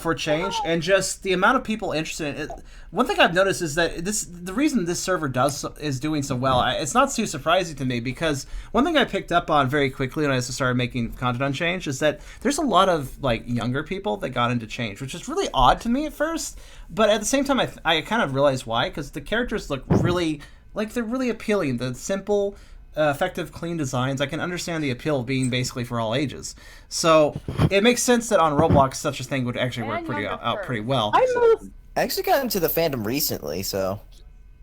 for change, and just the amount of people interested in it. One thing I've noticed is that the reason this server is doing so well. It's not too surprising to me because one thing I picked up on very quickly when I started making content on change is that there's a lot of like younger people that got into change, which is really odd to me at first. But at the same time, I kind of realized why, because the characters look really like they're really appealing. The simple, effective, clean designs. I can understand the appeal being basically for all ages. So it makes sense that on Roblox such a thing would actually work And pretty younger out pretty well. I moved. I actually got into the fandom recently, so.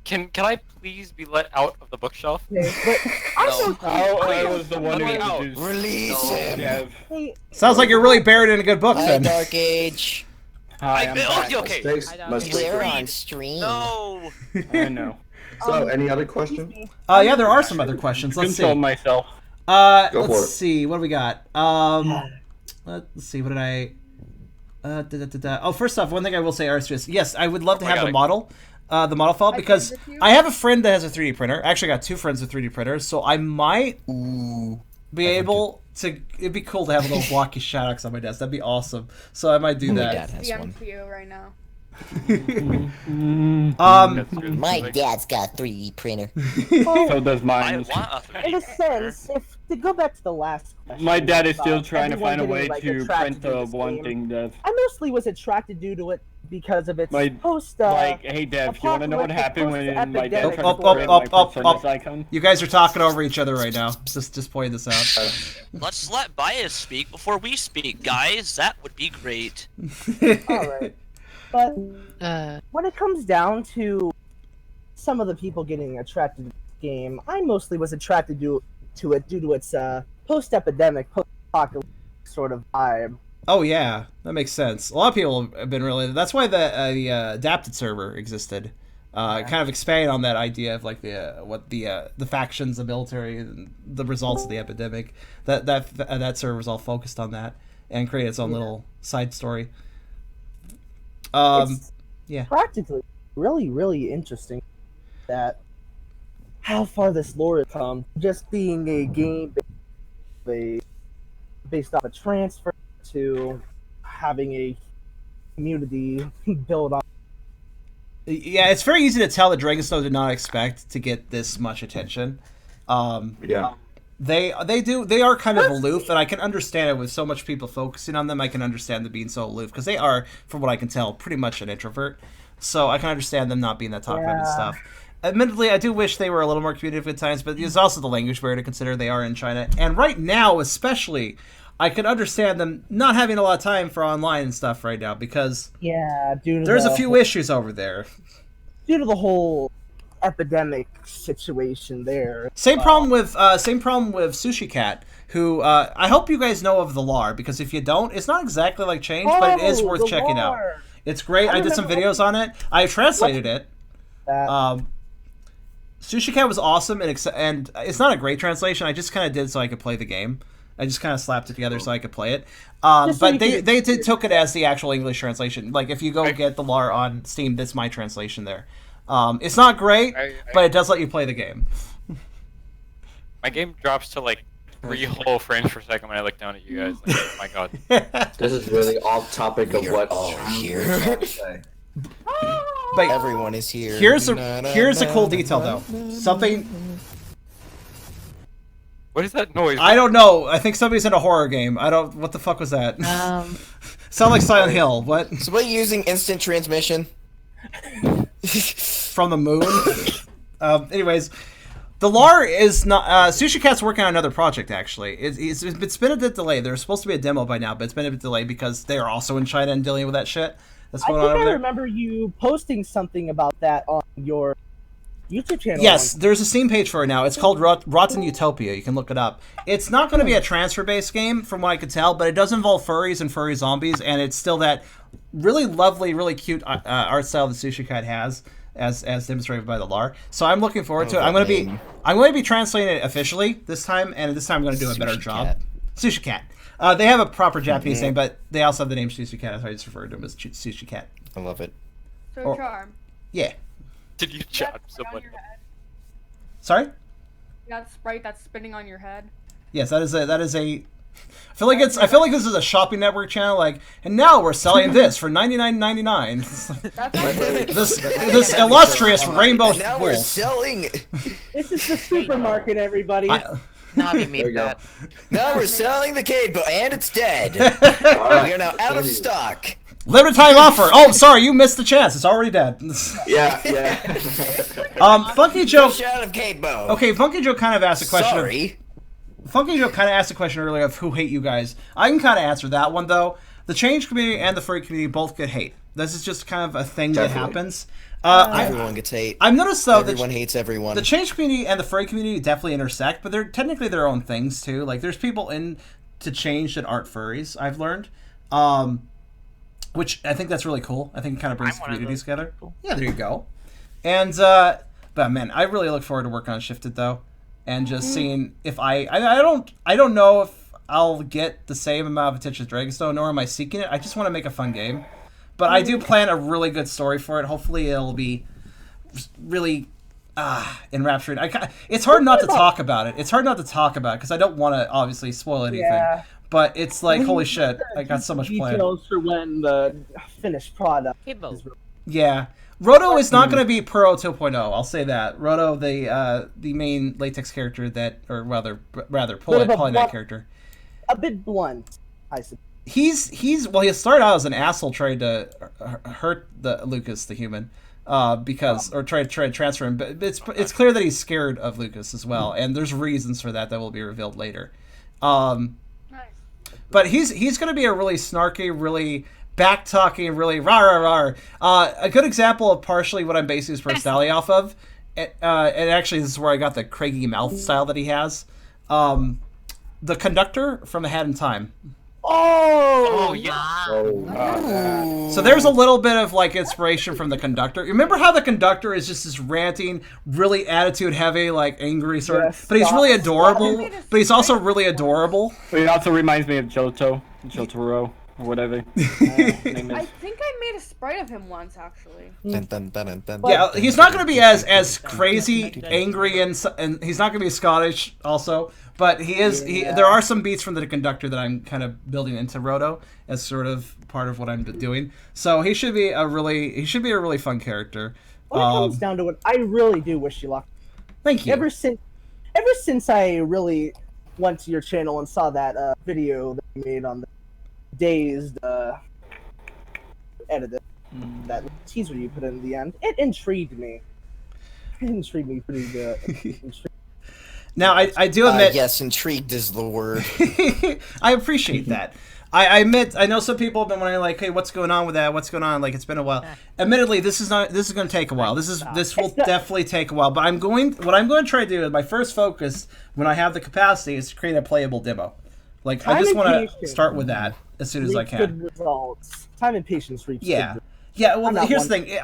Can I please be let out of the bookshelf? Okay, but I know. I was the one who Let me out. introduced Release him! Hey, Sounds like you're really buried in a good book Hi, then. Dark Age. Hi, I'm back. Okay. We're on stream. No. I know. So, any other questions? Yeah, there are some other questions. Let's Console see. myself. Go for Let's it. see. What do we got? Let's see. What did I? Oh, first off, one thing I will say, Arceus, yes, I would love to have the model file because I have a friend that has a 3D printer. I actually got 2 friends with 3D printers, so I might be able to. It'd be cool to have a little blocky Shadox on my desk. That'd be awesome. So I might do that. My dad has one. DM to you right now. My dad's got a 3D printer. So does mine. In a sense, if to go back to the last question, My dad is still about trying to find a everyone way getting, to attracted print this one game, thing that. I mostly was attracted due to it because of its post. Like, hey Dev, you want to know what happened when my dad tried to Up, print my Persona's up. icon? You guys are talking over each other right now. Just point this out. Let's let Bias speak before we speak, guys. That would be great. Alright. But when it comes down to some of the people getting attracted to this game, I mostly was attracted to it due to its post-epidemic, post-apocalyptic sort of vibe. Oh yeah, that makes sense. A lot of people have been really. That's why the adapted server existed. Kind of expanding on that idea of like the factions, the military, and the results of the epidemic. That server was all focused on that and created its own little side story. It's yeah. practically really, really interesting that how far this lore has come. Just being a game based off a transfer to having a community built on. Yeah, it's very easy to tell that Dragonstone did not expect to get this much attention. Yeah. They are kind of aloof, and I can understand it with so much people focusing on them. I can understand them being so aloof because they are, from what I can tell, pretty much an introvert. So I can understand them not being that talkative and stuff. Admittedly, I do wish they were a little more communicative at times, but there's also the language barrier to consider. They are in China, and right now, especially, I can understand them not having a lot of time for online and stuff right now because there's a few issues over there. Due to the whole epidemic situation there. Same problem with Sushi Cat, who I hope you guys know of the lore, because if you don't, it's not exactly like Change, but it is worth checking out. It's great. I did some videos on it. I translated it. Sushi Cat was awesome, and it's not a great translation. I just kind of did so I could play the game. I just kind of slapped it together so I could play it. But they took it as the actual English translation. Like, if you go get the lore on Steam, that's my translation there. It's not great, but it does let you play the game. My game drops to like 3 whole frames per second when I look down at you guys. Like, oh my god. This is really off topic of what all here. But everyone is here. Here's a cool detail though. Something. What is that noise? I don't know. I think somebody's in a horror game. I don't. What the fuck was that? Sound like Silent Hill. What? Somebody using instant transmission from the moon. Anyways, the lore is not. Sushi Cat's working on another project. Actually, it's been a bit delayed. There's supposed to be a demo by now, but it's been a bit delayed because they are also in China and dealing with that shit that's going on over there. I remember you posting something about that on your YouTube channel. Yes, there's a Steam page for it now. It's called Rotten Utopia. You can look it up. It's not going to be a transfer-based game, from what I could tell, but it does involve furries and furry zombies, and it's still that really lovely, really cute art style that Sushi Cat has, as demonstrated by the lore. So I'm looking forward to it. I'm going to be translating it officially this time, and this time I'm going to do a better job. Sushi Cat. They have a proper Japanese name, but they also have the name Sushi Cat, so I just refer to him as Sushi Cat. I love it. So Charm. Yeah. Did you chat someone? Sorry? That sprite that's spinning on your head. Yes, that is a. I feel like this is a shopping network channel. Like, and now we're selling this for $99.99. this illustrious rainbow. Now we're selling. This is the supermarket, everybody. Now we're selling the cable, and it's dead. We are now out of stock. Limited time offer. Oh, sorry, you missed the chance. It's already dead. Yeah. Funky Joe. Of Okay, Funky Joe kind of asked a question. Sorry. Funky Joe kind of asked a question earlier of who hate you guys. I can kind of answer that one though. The change community and the furry community both get hate. This is just kind of a thing that happens. Everyone gets hate. I've noticed though everyone hates everyone. The change community and the furry community definitely intersect, but they're technically their own things too. Like there's people into change that aren't furries. I've learned. which I think that's really cool. I think it kind of brings I'm one of communities those together. people. Yeah, there you go. And but man, I really look forward to working on Shifted though, and just seeing if I don't know if I'll get the same amount of attention as Dragonstone, nor am I seeking it. I just want to make a fun game, but I do plan a really good story for it. Hopefully, it'll be really enraptured. It's hard not to talk about it. It's hard not to talk about it because I don't want to obviously spoil anything. Yeah. But it's like, holy shit, I got so much planned. Details for when the finished product is Yeah. Roto is not going to be Puro 2.0. I'll say that. Roto, the main latex character that, or rather Polynite character. A bit blunt, I suppose. He started out as an asshole trying to hurt Lucas, the human, or try to transfer him. But it's clear that he's scared of Lucas as well, and there's reasons for that will be revealed later. But he's going to be a really snarky, really back-talking, really rah-rah-rah. A good example of partially what I'm basing his personality off of, and actually this is where I got the craggy mouth style that he has. The conductor from A Hat in Time. Oh yeah. So there's a little bit of like inspiration from the conductor. Remember how the conductor is just this ranting, really attitude heavy, like angry sort of, but he's really adorable. But he's also really adorable. But it also reminds me of Jotaro, or whatever. Name I is. think I made a sprite of him once, actually. Yeah, he's not going to be as crazy, angry, and he's not going to be Scottish also. But he is. There are some beats from the conductor that I'm kind of building into Roto as sort of part of what I'm doing. So he should be a really fun character. When it comes down to it, I really do wish you luck. Thank you. Ever since I really went to your channel and saw that video that you made on the Dazed edited, that teaser you put in the end, it intrigued me. It intrigued me pretty good. Now, I do admit... yes, intrigued is the word. I appreciate that. I admit, I know some people have been wondering, like, hey, what's going on with that? What's going on? Like, it's been a while. Admittedly, this is going to take a while. This will definitely take a while. But what I'm going to try to do, my first focus, when I have the capacity, is to create a playable demo. Like, I just want to start with that as soon as I can. Good results. Time and patience reach. Yeah. Yeah, well, here's the thing.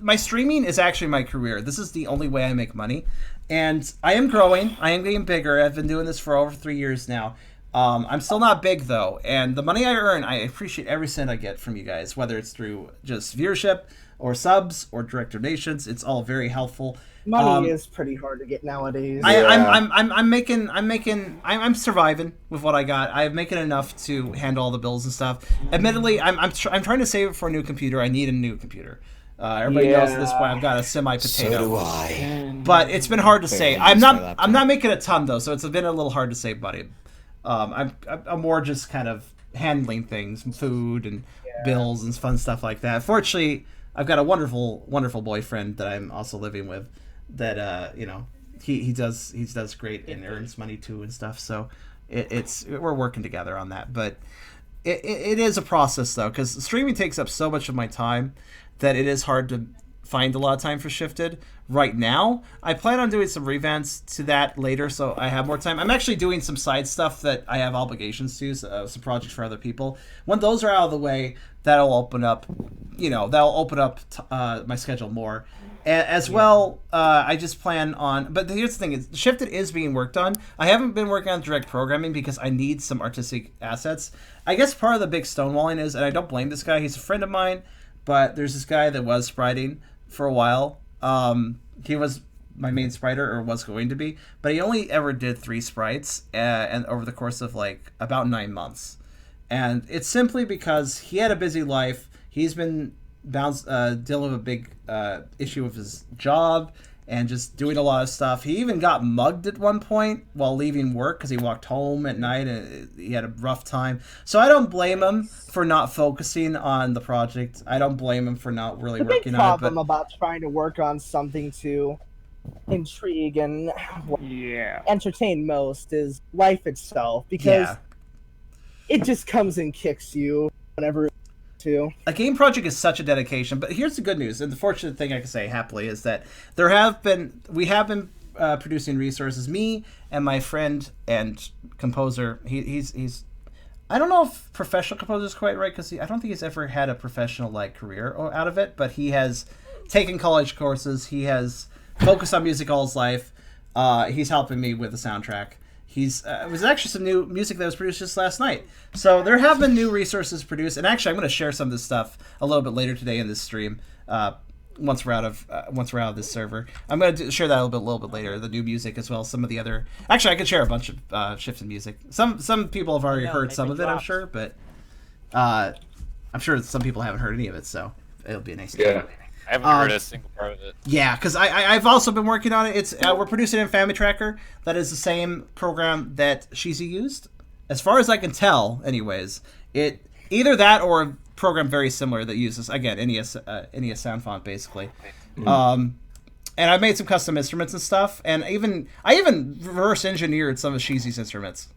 My streaming is actually my career. This is the only way I make money. And I am growing. I am getting bigger. I've been doing this for over 3 years now. I'm still not big, though. And the money I earn, I appreciate every cent I get from you guys, whether it's through just viewership or subs or direct donations. It's all very helpful. Money is pretty hard to get nowadays. I'm surviving with what I got. I'm making enough to handle all the bills and stuff. Admittedly, I'm trying to save it for a new computer. I need a new computer. Everybody knows at this point I've got a semi-potato. So do I. But it's been hard to save. I'm not making a ton though, so it's been a little hard to save money. I'm more just kind of handling things, food and bills and fun stuff like that. Fortunately, I've got a wonderful boyfriend that I'm also living with. That he does great and earns money too and stuff. So we're working together on that. But it is a process though, because streaming takes up so much of my time that it is hard to find a lot of time for Shifted right now. I plan on doing some revamps to that later, so I have more time. I'm actually doing some side stuff that I have obligations to, some projects for other people. When those are out of the way, that'll open up my schedule more. As well, I just plan on... But here's the thing, is Shifted is being worked on. I haven't been working on direct programming because I need some artistic assets. I guess part of the big stonewalling is, and I don't blame this guy, he's a friend of mine, but there's this guy that was spriting for a while. He was my main spriter, or was going to be, but he only ever did 3 sprites and over the course of like about 9 months. And it's simply because he had a busy life. He's been dealing with a big issue with his job and just doing a lot of stuff. He even got mugged at one point while leaving work because he walked home at night and he had a rough time. So I don't blame him for not focusing on the project. I don't blame him for not really working on it. The problem about trying to work on something to intrigue and entertain most is life itself, because it just comes and kicks you whenever to. A game project is such a dedication, but here's the good news, and the fortunate thing I can say happily is that we have been producing resources. Me and my friend and composer, he's I don't know if professional composer is quite right, because I don't think he's ever had a professional like career out of it, but he has taken college courses. He has focused on music all his life. He's helping me with the soundtrack. It was actually some new music that was produced just last night. So there have been new resources produced, and actually I'm going to share some of this stuff a little bit later today in this stream. Once we're out of this server, I'm going to share that a little bit later. The new music as well as some of the other. Actually, I could share a bunch of shifts in music. Some people have already heard some of it, I'm sure, but I'm sure some people haven't heard any of it. So it'll be a nice. Yeah. I haven't heard a single part of it. Yeah, because I've also been working on it. It's we're producing it in Family Tracker. That is the same program that Sheezy used, as far as I can tell. Anyways, it either that or a program very similar that uses again NES sound font basically. And I made some custom instruments and stuff, and I even reverse engineered some of Sheezy's instruments.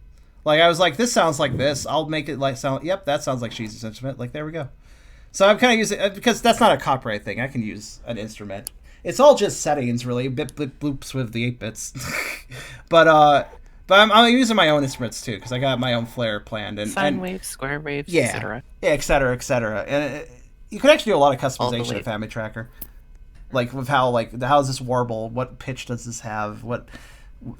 Like I was like, this sounds like this. I'll make it like sound. Yep, that sounds like Sheezy's instrument. Like there we go. So I'm kind of using because that's not a copyright thing. I can use an instrument. It's all just settings, really. Bip blip bloops with the 8-bits. but I'm using my own instruments too because I got my own flair planned sine waves, square waves, yeah, etc. Yeah, etc. etc. And you can actually do a lot of customization of Family Tracker, like with how does this warble? What pitch does this have? What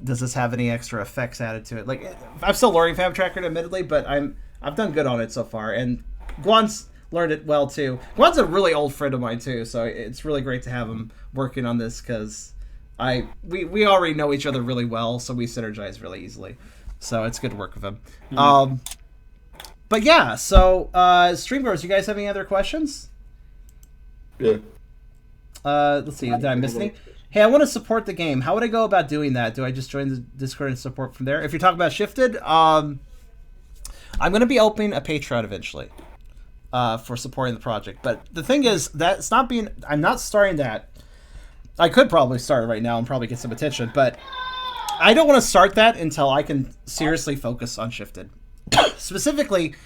does this have any extra effects added to it? Like I'm still learning Family Tracker, admittedly, but I've done good on it so far. And Guan's learned it well too. Guan's a really old friend of mine too, so it's really great to have him working on this because we already know each other really well, so we synergize really easily. So it's good to work with him. Mm-hmm. But yeah, so streamers, you guys have any other questions? Yeah. Let's see. Did I miss anything? Hey, I want to support the game. How would I go about doing that? Do I just join the Discord and support from there? If you're talking about Shifted, I'm going to be opening a Patreon eventually. For supporting the project, but the thing is that I'm not starting that. I could probably start it right now and probably get some attention, but I don't want to start that until I can seriously focus on Shifted. Specifically,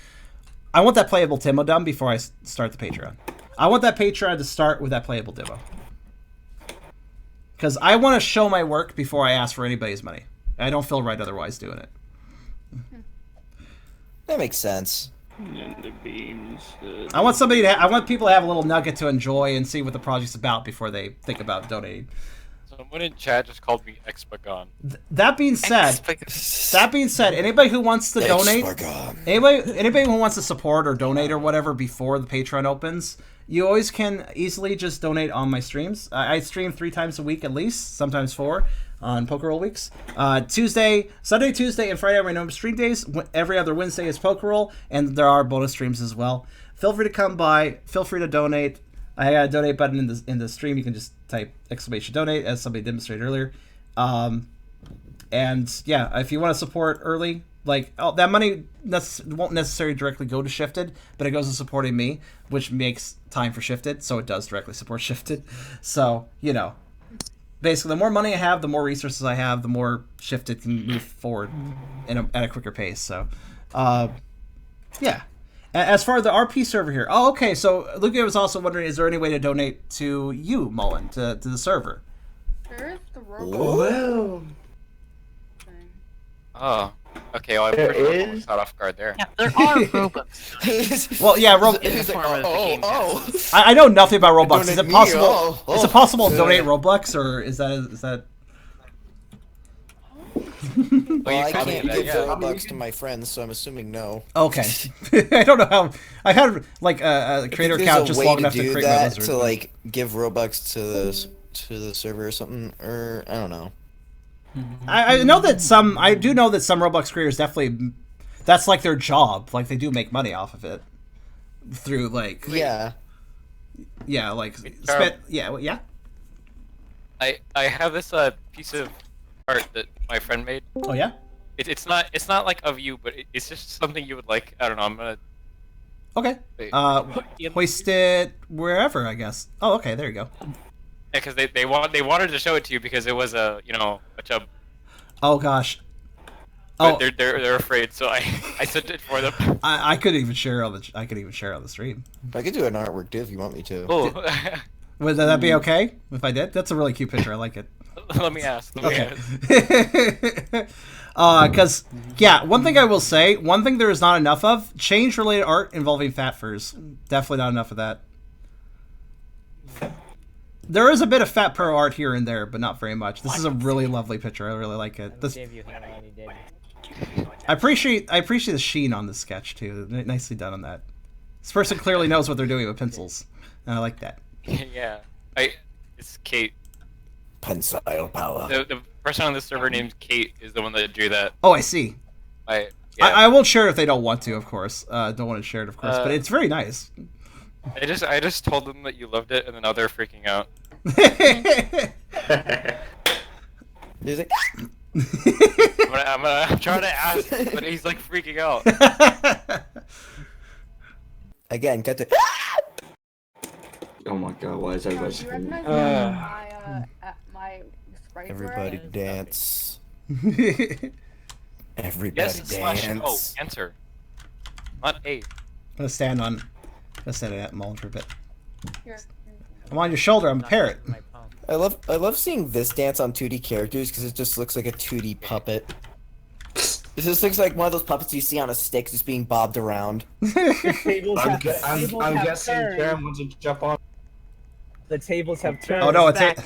I want that playable demo done before I start the Patreon. I want that Patreon to start with that playable demo. Because I want to show my work before I ask for anybody's money. I don't feel right otherwise doing it. That makes sense. And the beams. I want people to have a little nugget to enjoy and see what the project's about before they think about donating. Someone in chat just called me Expagon. That being said, anybody who wants to donate, anybody who wants to support or donate or whatever before the Patreon opens, you always can easily just donate on my streams. I stream 3 times a week at least, sometimes 4. On Poker Roll weeks. Sunday, Tuesday, and Friday are my normal stream days. Every other Wednesday is Poker Roll, and there are bonus streams as well. Feel free to come by. Feel free to donate. I got a donate button in the stream. You can just type !donate, as somebody demonstrated earlier. And yeah, if you want to support early, that money won't necessarily directly go to Shifted, but it goes to supporting me, which makes time for Shifted, so it does directly support Shifted. So, basically, the more money I have, the more resources I have, the more Shifted can move forward at a quicker pace. So, yeah. As far as the RP server here, okay. So Luca was also wondering, is there any way to donate to you, Mullen, to the server? There's the Well. Oh, okay. Well, I'm pretty sure caught off guard there. Yeah, there are Robux. Well, yeah, I know nothing about Roblox. Is it possible? Is it possible to donate Robux, or is that? Well, I can't give Robux to my friends, so I'm assuming no. Okay. I don't know how. I had a creator account just long enough to create my lizard. To give Robux to the server or something, or I don't know. I know that I do know that some Roblox creators definitely, that's their job. They do make money off of it through yeah, yeah. I have this piece of art that my friend made. Oh yeah. It's not of you, but it's just something you would like. I don't know. I'm gonna. Okay. Hoist it wherever, I guess. Oh, okay. There you go. Yeah, because they wanted to show it to you because it was a chub. Oh gosh. But they're afraid, so I sent it for them. I could even share on the stream. I could do an artwork too if you want me to. Oh. Would that be okay if I did? That's a really cute picture. I like it. Let me ask. Okay. Because, yeah, one thing I will say, one thing there is not enough of, change-related art involving fat furs. Definitely not enough of that. There is a bit of fat pro art here and there, but not very much. This is a really lovely picture. I really like it. This, I appreciate the sheen on this sketch, too. Nicely done on that. This person clearly knows what they're doing with pencils, and I like that. Yeah. It's Kate. Pencil power. The person on this server named Kate is the one that drew that. Oh, I see. I won't share it if they don't want to, of course. Don't want to share it, of course, but it's very nice. I just told them that you loved it, and then now they're freaking out. He's like, I'm trying to ask, but he's like freaking out. again, got to. Oh my god, why is everybody Do you screaming? recognize my sprite Everybody array? dance. Everybody Yes, slash dance. O. Enter. Not A. I'm gonna stand on that Mullen for a bit. Here. I'm on your shoulder. I'm a parrot. I love seeing this dance on 2D characters because it just looks like a 2D puppet. This just looks like one of those puppets you see on a stick just being bobbed around. I'm guessing Karen wants to jump on. The tables have turned. Oh no, it's stack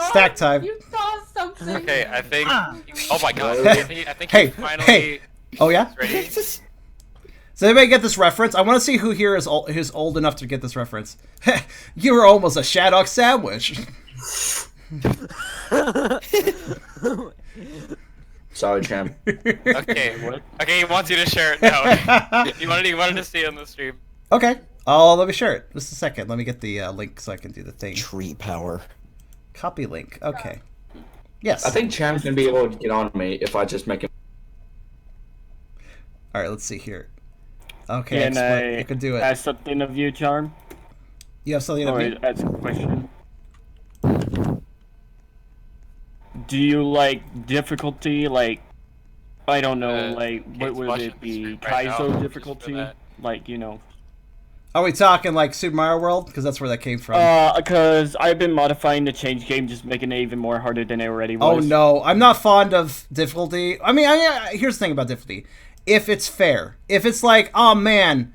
Stop! time. You saw something. Okay, I think. Oh my god. I think Hey, he's finally. hey. Oh yeah. Ready? Does anybody get this reference? I want to see who here is old enough to get this reference. You were almost a Shaddock sandwich. Sorry, champ. Okay. Okay, he wants you to share it now. he wanted to see it on the stream. Okay. Oh, let me share it. Just a second. Let me get the link so I can do the thing. Tree power. Copy link. Okay. Yes. I think Champ's gonna be able to get on me if I just make him. All right. Let's see here. Okay. Can excellent. I You can do it. ask something of you, Charm? You have something to Or do. ask a question? Do you like difficulty? Like, I don't know. Like, what Kate's would watching it the stream be? right now, Kaizo just for difficulty? that. Like, you know. Are we talking like Super Mario World? Because that's where that came from. Because I've been modifying the change game, just making it even more harder than it already Oh was. no, I'm not fond of difficulty. I mean, here's the thing about difficulty: if it's fair, if it's like, oh man,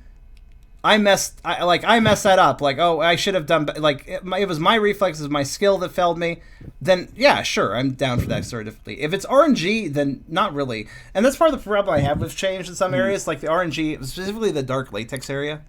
I messed that up. Like, oh, I should have done. Like, it was my reflexes, my skill that failed me. Then yeah, sure, I'm down for that sort of difficulty. If it's RNG, then not really. And that's part of the problem I have with change in some areas, like the RNG, specifically the dark latex area.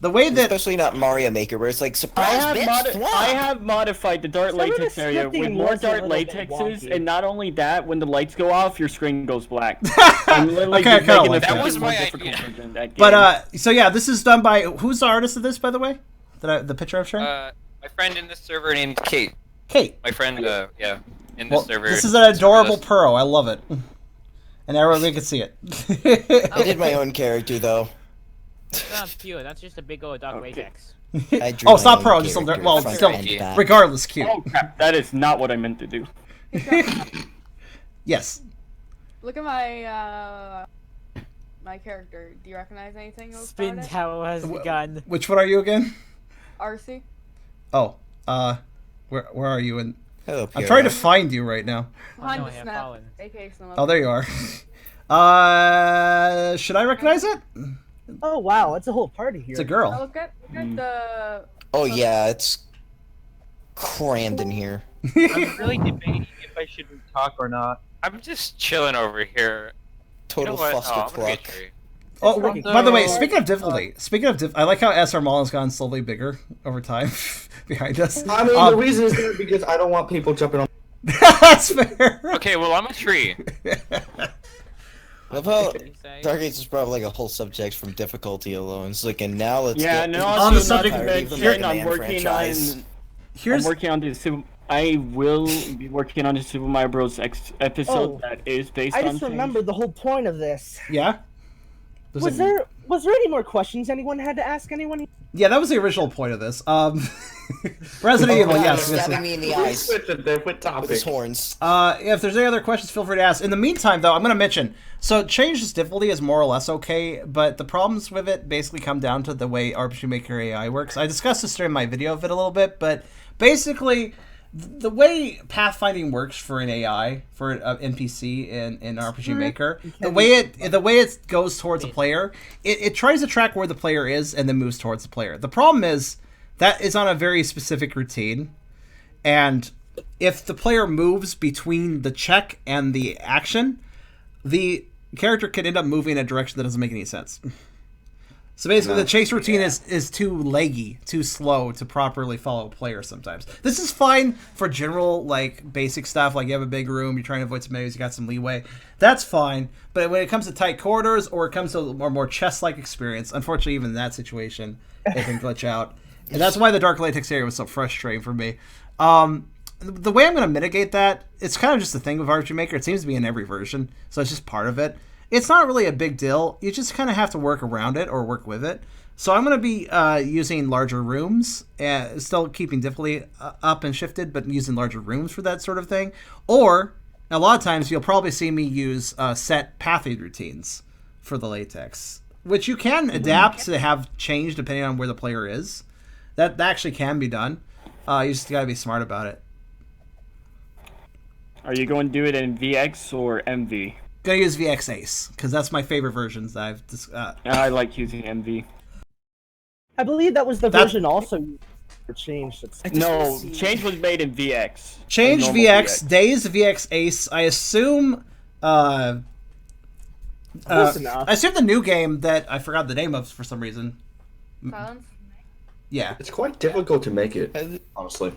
The way that, especially not Mario Maker, where it's like surprise. I have modified the dart Some of the latex area with scripting more was a dart little bit latexes, wonky. and not only that, when the lights go off, your screen goes black. I'm literally Okay, I just kinda making like it that. That was more my difficult idea. than that game. but so yeah, this is done by who's the artist of this, by the way? The picture I'm sharing. My friend in this server named Kate. Kate. My friend, yeah, in this Well, server. this is an adorable pearl. I love it, and everybody can see it. I did my own character though. That's not pure, that's just a big old dog latex. I drew Oh, it's my not own pearl. Just character well, front still, and back. regardless, cute. Oh crap, that is not what I meant to do. Yes. Look at my my character. Do you recognize anything about Spin it? tower has begun. Which one are you again? RC? Oh, where are you? In? Hello, I'm Pierre. trying to find you right now. Behind no, the I have snap. fallen. AK snap. Oh, there you are. Should I recognize it? Oh wow, it's a whole party here. It's a girl. Look at the. Oh yeah, it's crammed in here. I'm really debating if I should talk or not. I'm just chilling over here. Total You know what? fuster I'm a good cluck. tree. Oh, like by the way, speaking of difficulty, I like how Srmullen's gotten slowly bigger over time behind us. I mean, the reason is there because I don't want people jumping on. That's fair. Okay, well, I'm a tree. Love how Dark Age is probably like a whole subject from difficulty alone. It's like, and now let's Yeah, get no, On I'm the not subject to of mention, Mega I'm Man working franchise. on. Here's I'm working on the I will be working on the Super Mario Bros. Episode Oh, that is based I on. just change. remembered the whole point of this. yeah. Was there any more questions anyone had to ask anyone? Yeah, that was the original point of this. Resident Evil, yes. Stabbing me in the eyes Switch a different with topic. his horns. If there's any other questions, feel free to ask. In the meantime, though, I'm going to mention, so change difficulty is more or less okay, but the problems with it basically come down to the way RPG Maker AI works. I discussed this during my video of it a little bit, but basically, the way pathfinding works for an AI, for an NPC in RPG Maker, the way it goes towards a player, it tries to track where the player is and then moves towards the player. The problem is that is on a very specific routine, and if the player moves between the check and the action, the character can end up moving in a direction that doesn't make any sense. So basically, the chase routine is too leggy, too slow to properly follow a player sometimes. This is fine for general, like, basic stuff, like you have a big room, you're trying to avoid some enemies, you got some leeway. That's fine, but when it comes to tight corridors, or it comes to a more chess-like experience, unfortunately, even in that situation, it can glitch out. And that's why the Dark Latex area was so frustrating for me. The way I'm going to mitigate that, it's kind of just a thing with RPG Maker. It seems to be in every version, so it's just part of it. It's not really a big deal. You just kind of have to work around it or work with it. So I'm going to be using larger rooms, still keeping difficulty up and shifted, but using larger rooms for that sort of thing. Or, a lot of times, you'll probably see me use set pathing routines for the latex, which you can adapt to have change depending on where the player is. That actually can be done. You just got to be smart about it. Are you going to do it in VX or MV? Gonna use VX Ace, because that's my favorite versions that I've I like using MV. I believe that was the version also changed. No, change was made in VX. Change VX, Days VX Ace. I assume I assume the new game that I forgot the name of for some reason. Silence? Yeah. It's quite difficult to make it, honestly.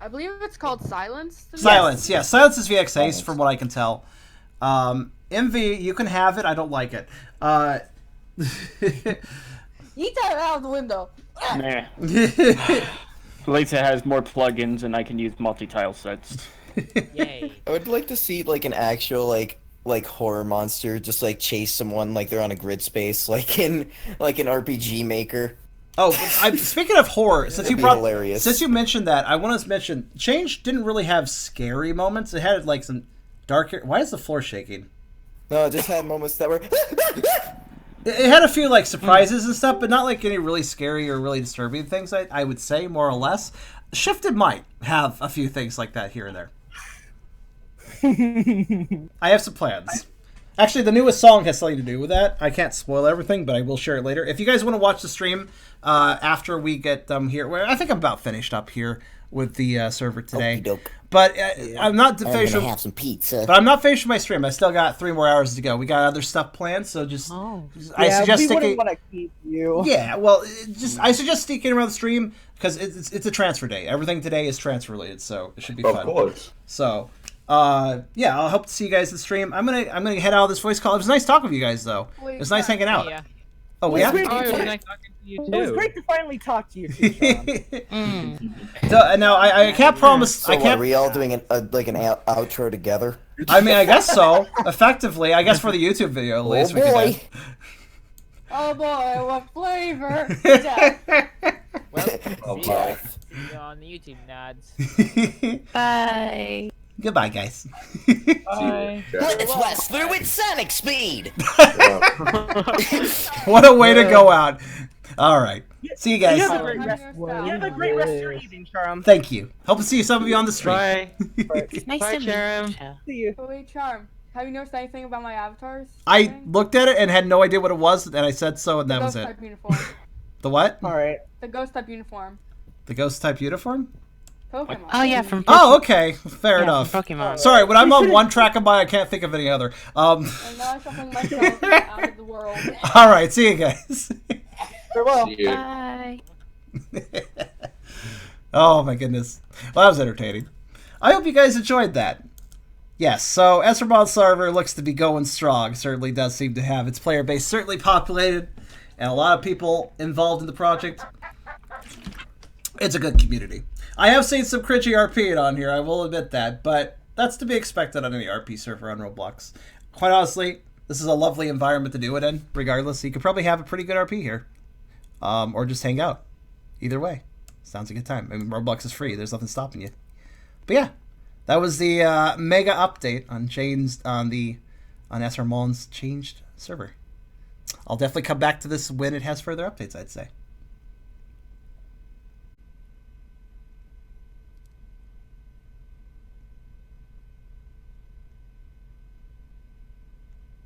I believe it's called Silence. Silence, yeah. Silence is VX Ace from what I can tell. MV, you can have it. I don't like it. Eat that out of the window. Nah. Later has more plugins and I can use multi-tile sets. Yay. I would like to see like an actual like horror monster just like chase someone like they're on a grid space like in like an RPG Maker. Oh, speaking of horror, since hilarious. Since you mentioned that, I want to mention Change didn't really have scary moments. It had like some dark. Why is the floor shaking? No, it just had moments that were. It had a few like surprises and stuff, but not like any really scary or really disturbing things. I would say more or less. Shifted might have a few things like that here and there. I have some plans. Actually, the newest song has something to do with that. I can't spoil everything, but I will share it later. If you guys want to watch the stream after we get here, well, I think I'm about finished up here with the server today. But I'm not finished. I'm gonna have some pizza. But I'm not finished with my stream. I still got 3 more hours to go. We got other stuff planned, so just I suggest sticking. Want to keep you. Yeah, well, I suggest sticking around the stream because it's a transfer day. Everything today is transfer related, so it should be fun. Of course. So. Yeah, I'll hope to see you guys in the stream. I'm gonna head out of this voice call. It was nice talking with you guys, though. It was nice hanging out. Yeah. Oh, yeah? It was nice talking to you too. It was great to finally talk to you too, Sean. So, now, I can't promise... So I can't... are we all doing an outro together? I mean, I guess so. Effectively. I guess for the YouTube video, at least. We boy! could Oh boy, what flavor? Well, Oh, see boy. you on the YouTube nods. Bye. Goodbye, guys. Bye. Let's blast through with sonic speed! What a way to go out. All right. See you guys. You have a great rest of your evening, Charm. Thank you. Hope to see some of you on the stream. Bye. Nice Bye, to Sharon. meet you. See you. Oh, wait, Charm. Have you noticed anything about my avatars? I looked at it and had no idea what it was, and I said so, and that was Ghost it. type uniform. The what? All right. The ghost type uniform. The ghost type uniform? Pokemon. Oh yeah, from Oh, okay. Fair enough. from Pokemon. Sorry, when I'm on one track of mine, I can't think of any other. And now I'm shuffling myself out of the world. All right, see you guys. Farewell. See you. Bye. Oh my goodness. Well, that was entertaining. I hope you guys enjoyed that. Yes, so Srmullen server looks to be going strong. Certainly does seem to have its player base certainly populated, and a lot of people involved in the project. It's a good community. I have seen some cringy RPing on here, I will admit that, but that's to be expected on any RP server on Roblox. Quite honestly, this is a lovely environment to do it in, regardless. You could probably have a pretty good RP here. Or just hang out. Either way. Sounds like a good time. I mean, Roblox is free. There's nothing stopping you. But yeah, that was the mega update on Srmullen's changed server. I'll definitely come back to this when it has further updates, I'd say.